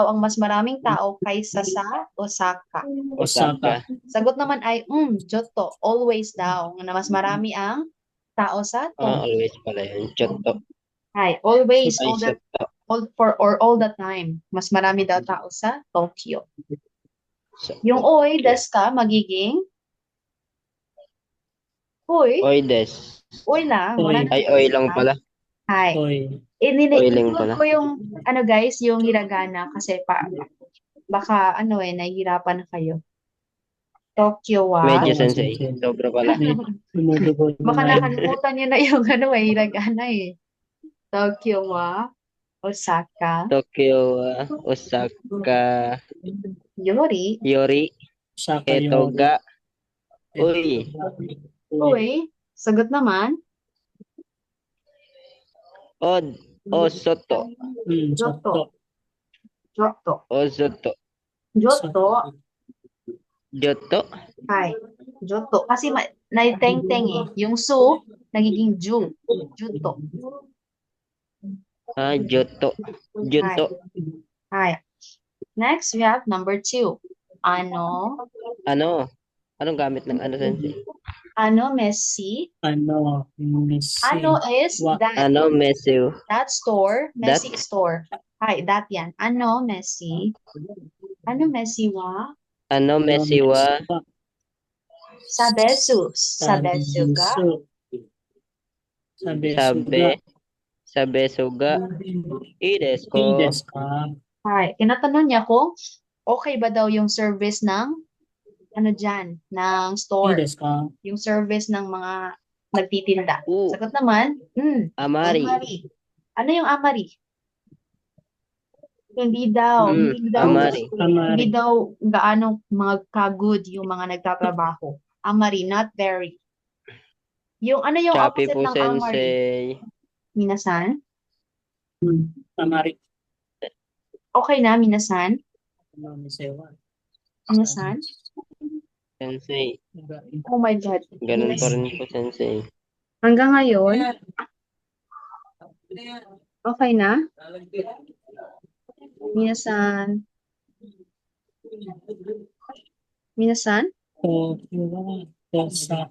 ang mas maraming tao kaysa sa Osaka. Osaka. Sagot naman ay Johto, always daw na mas marami ang tao sa Ah, Tokyo. always pala yun. Shoto. Ay, always Ay, all the time, mas marami daw tao sa Tokyo. Shoto. Yung oy das ka magiging Oy des. Uy lang, wala na. Ay, oy lang pala. Hi. Oy. Oiling Include pala. ko yung, guys, yung hiragana kasi baka, nahihirapan na kayo. Tokyo wa. Medyo sensei. Sobra pala. Baka nakalimutan nyo na yung, hiragana eh. Tokyo wa, Osaka, Tokyo, Osaka, Yori, Osaka Eto Yori. ga. Uy. Uy, sagot naman, Od. Osoto. Johto. Johto. Osoto. Johto. Joto. Hi. Johto. Kasi naiteng-teng eh. Yung su, nagiging ju. Juto. Ah, Joto. Joto. Hi. Next, we have number 2. Ano? Anong gamit ng ano, sensei? Ano, Messi? Ano, Messi. Ano is that? Ano, Messi? That store? Messi store. Hi, that yan. Ano, Messi? Ano, Messi wa? Ano, Messi wa? Sabesu. Sabesu ga? Sabe suga. Ides ko. Hi. Tinatanong niya kung okay ba daw yung service ng ng store. Yung service ng mga nagtitinda. Sagot naman, Amari. Ano yung amari? Hindi daw Amari. gaano mga ka-good yung mga nagtatrabaho. Amari, not very. Yung Chappy opposite po, ng amari? sensei. Minasan? Amari. Okay na, minasan? Minasan? Sensei. Oh my God. Ganun pa rin po, sensei. Hanggang ngayon? Okay na? Minasan? Minasan? Minasan?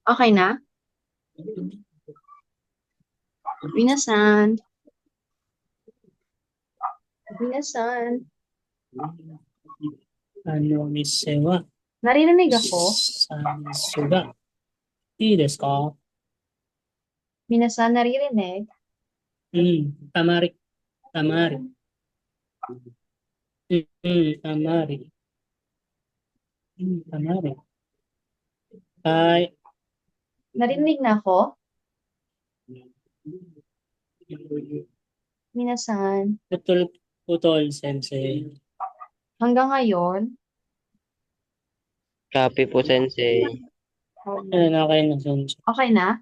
Okay na? Minasan? Minasan? Ano, Misewa? Narinig ako? Suga. Ides ka? Minasan, naririnig? Amari. Amari. Amari. Amari. Ay. Narinig na ako? Minasan? Putol, sensei. Hanggang ngayon? Chappy po, sensei. Okay na, sensei. Okay na?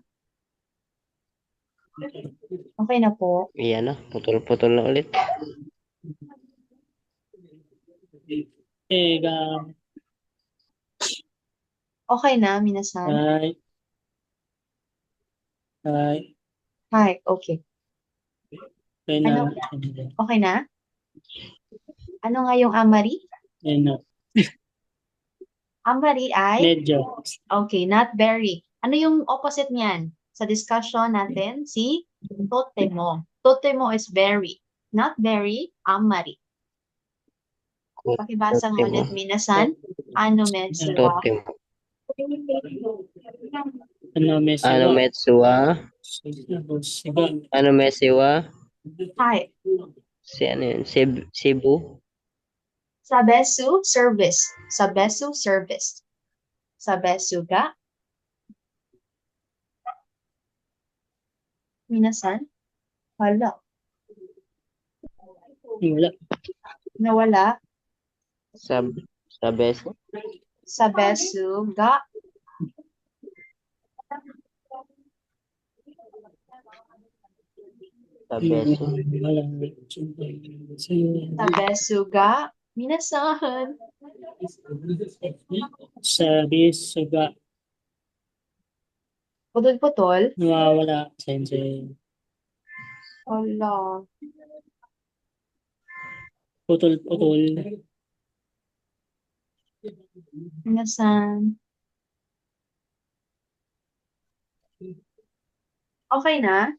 Okay na po. Iyan na, putol-putol na ulit. Okay na, minasan? Hi, okay. Ano? Okay na? Ano nga yung amari? Amari ay? Medyo. Okay, not very. Ano yung opposite niyan? Sa discussion natin, si totemo. Totemo is very. Not very, amari. Pakibasa mo ulit, minasan. Ano metsu wa? Totemo. Ano mesi Ano wa? metsu wa? Siga. Ano mesi wa? Hi. Ano yun? Cebu? Sabesu service. Sabesu service. Sabesu ga? Minasan? Hala. Wala. Nawala. Sa beso? Sabesu ga? Sa beso? Wala. Sabesu ga? Minasan. Sabi suga. Putol-putol. Nawawala. Sensei. Hala. Putol-putol. Minasan. Okay na?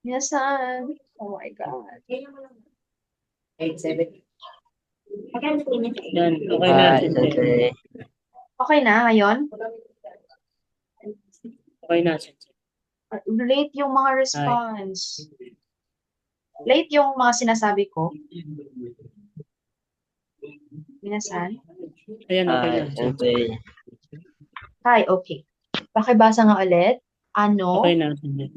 Minasan. Oh my God. Yan. Okay na. Ah, Sensei. sensei. Okay na ngayon? Okay na. Sensei. Late yung mga response. Late yung mga sinasabi ko. Minasan. Ayan. Okay na. Ah, sensei. Hi, okay. Pakibasa nga ulit. Ano? Okay na. Sensei.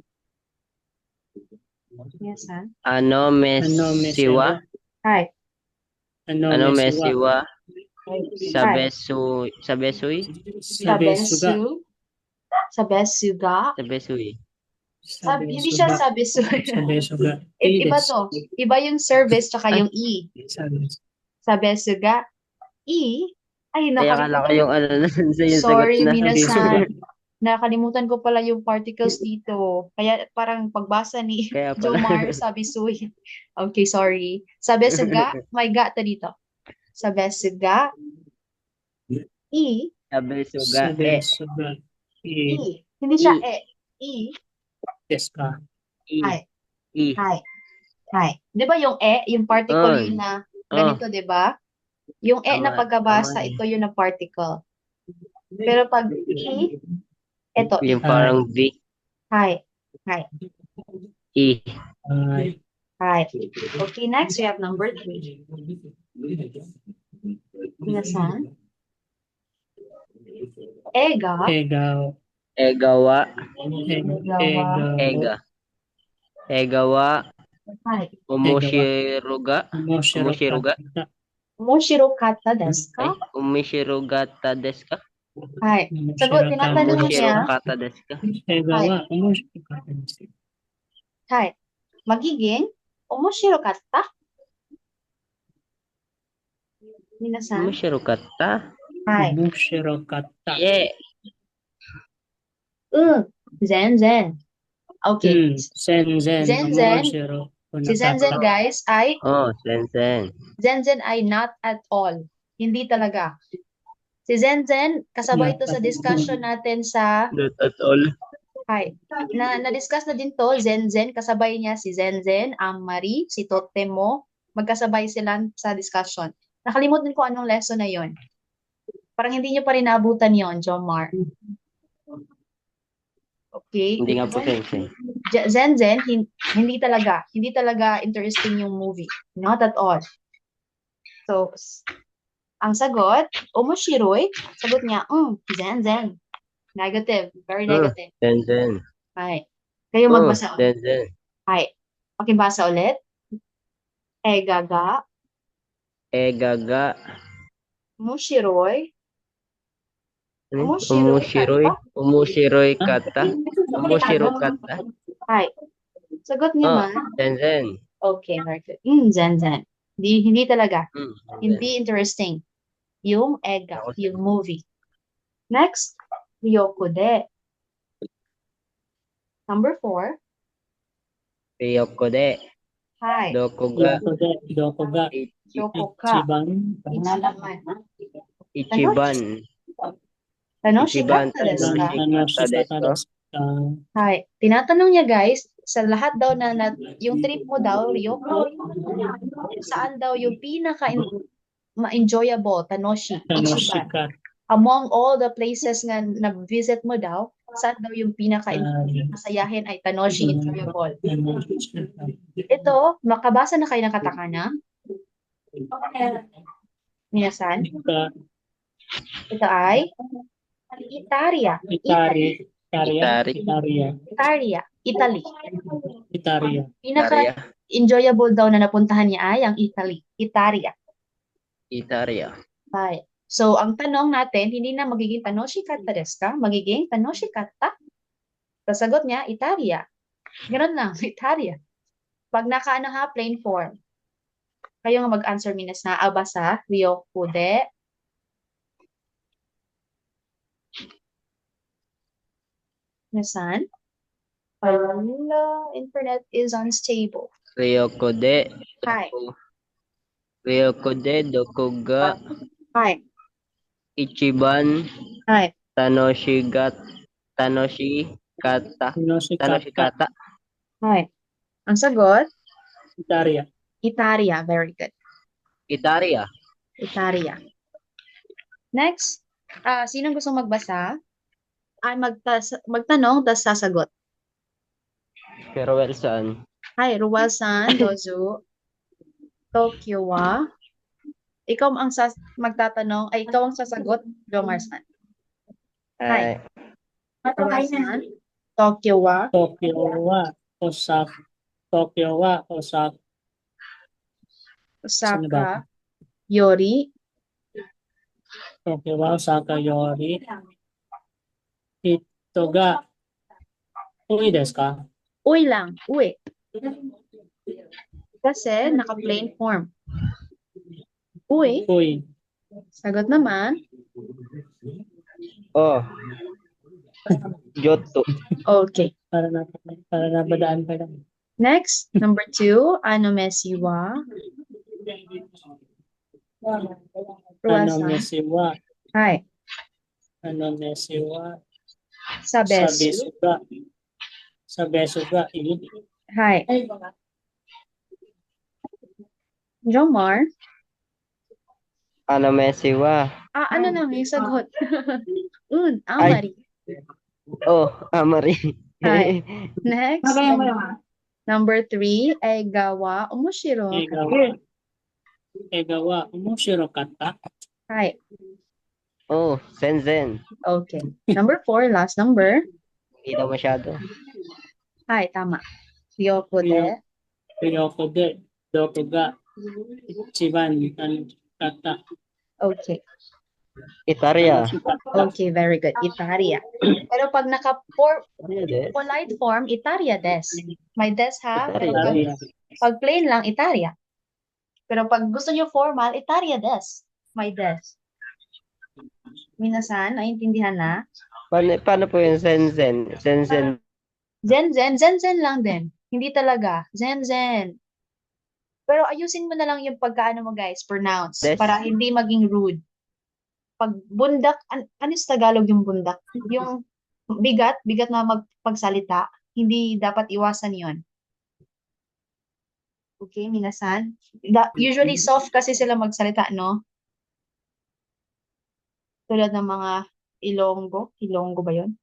Minasan. Ano mesi wa? Hi. Ano mesi wa? Sa Hi. beso? Sa besoy? Sabi suga. Sabesu ga? Sa besoy. Hindi siya sabesu. Sabi suga. Iba to. Iba yung service tsaka yung E. Sabesu ga? E? Ay, Ay, akala ko yung ano na sensei yung sagot Sorry, na. minasan. Nakalimutan ko pala yung particles dito. Kaya parang pagbasa ni Kaya pala. Jomar, sabi suy. Okay, sorry. Sabi suga, may ga ta dito. Sabi suga, E, Sa besuga. Sabi Eh. suga. E. Hindi siya E. Yes ka. Hi. I. Hi. Di ba yung yung particle yun na ganito, di ba? Yung na Tama, pagkabasa, tama. ito yun na particle. Pero pag E, ito, Yung parang V. Hi. I. Hi. Okay, next we have number 3. Minasan? Ega. Egaw. Egawa. Egawa. Egawa. Hi. Umushiruga. Umushiruga. Mushirokata desu ka? Umishirugata desu ka? Hi. Sagot, tinatanong niya. Umushirokata desu ka? Egawa. Umushirokata desu ka? Hi. Magiging, umushirokata? Minasan? Umushirokata? Hi. Umushirokata. Yeah. Zen. Okay. Zenzen. Zenzen. Si Zenzen, guys, ay Oh, Zenzen. Zenzen ay not at all. Hindi talaga. Si Zenzen, kasabay ito sa discussion natin sa Not at all. Hi. Na-discuss na din to, Zenzen, kasabay niya si Zenzen, ang Marie, si Totemo, magkasabay sila sa discussion. Nakalimutan ko anong lesson na yon. Parang hindi niyo pa rin naabutan yon, Jomar. Okay. Hindi nga po sensei. Zenzen, hindi talaga interesting yung movie. Not at all. So, ang sagot, Omoshiroi, sagot niya, Zenzen. Negative. Very negative. Zenzen. Hi. Kayo magbasa ulit. Zenzen. Hi. Pakibasa ulit. Egaga. Mushiroi. Umushiroi kata. Hi. Sagot niya man. Zenzen. Okay, very good. Zenzen. Hindi talaga. Hindi interesting. Yung yung movie. Next, Ryokode. Number 4. Ryokode. Hi. Dokuga. Dokuga. Yokoka. Inalaman. Ichiban. Shikata desu ka? Hi. Tinatanong niya, guys, sa lahat daw yung trip mo daw, Ryoko, saan daw yung ma-enjoyable, tanoshi, ichiban. Tanoshika. Among all the places nga na-visit mo daw, saan daw yung pinaka-masayahin ay tanoshi, enjoyable? Tanoshika. Ito, makabasa na kayo ng katakana? Minasan? Ito ay Italia. Itari. Itaria. Itari. Itaria. Italia. Italy. Itaria. Pinaka-enjoyable daw na napuntahan niya ay ang Italy. Italia. Itaria. Right. So, ang tanong natin, hindi na magiging tanoshi katta desu ka? Magiging tanoshi katta? Sasagot niya, Italia. Ganun lang, Italia. Pag nakaano ha, plain form. Kayo nga mag-answer minas na abasa, ryoko de. Nasan? Hello, internet is unstable. Ryoko de. Hi. Ryoko de doko ga Hi. ichiban Hi. tanoshi kata. Tanoshi Tanoshika. kata. Hi. Ang sagot, Itaria. Italia. Very good. Itaria. Italia. Next, sinong gustong magbasa? Ay, magtanong, tas sasagot. Pero well, saan? Hi, Ruwal-san, dozu. Tokyo wa. Ikaw ang magtatanong, ay ikaw ang sasagot, Jomar-san. Hi. Ruwal-san, Tokyo wa. Tokyo wa Osaka. Tokyo wa Osaka. Saan ba? Osaka, Yori. Tokyo wa Osaka yori. Ito ga. Ui desu ka? Uy lang, uy. Kasi naka-plain form. Uy, Ui. sagot naman. Oh. Giotto. Okay. Para nabadaan pa lang. Next, number 2, ano mesi wa? Ano Ruwal-san. mesiwa? Hi. Ano mesiwa? Sabesu. Sabesuga. Ini. Hi. Jomar. Ano Messi wa? Ano na yung sagot? Amari. Oh, Amari. Hi. Next. Number 3, ay gawa omoshiro. Egawa. Umushiro kata. Hi. Oh, Senzen. Okay. Number 4, last number. Hindi daw masyado. Hi, tama. Ryoko de. Ryoko de. Doko ga. Ichiban. Kata. Okay. Itaria. Okay, very good. Italia. Pero pag polite form, Italia des. May des ha. Pero Italia. pag plain lang, Italia. Pero pag gusto nyo formal, Italia des. May des. Minasan, naintindihan na? Paano po yung Senzen? Senzen. Zen lang din. Hindi talaga. Zen. Pero ayusin mo na lang yung pagkaano mo guys, pronounce, Des. para hindi maging rude. Pag bundak, ano sa Tagalog yung bundak? Yung bigat na magpagsalita, hindi dapat iwasan yon. Okay, minasan? Usually soft kasi sila magsalita, no? Tulad ng mga Ilonggo ba yon?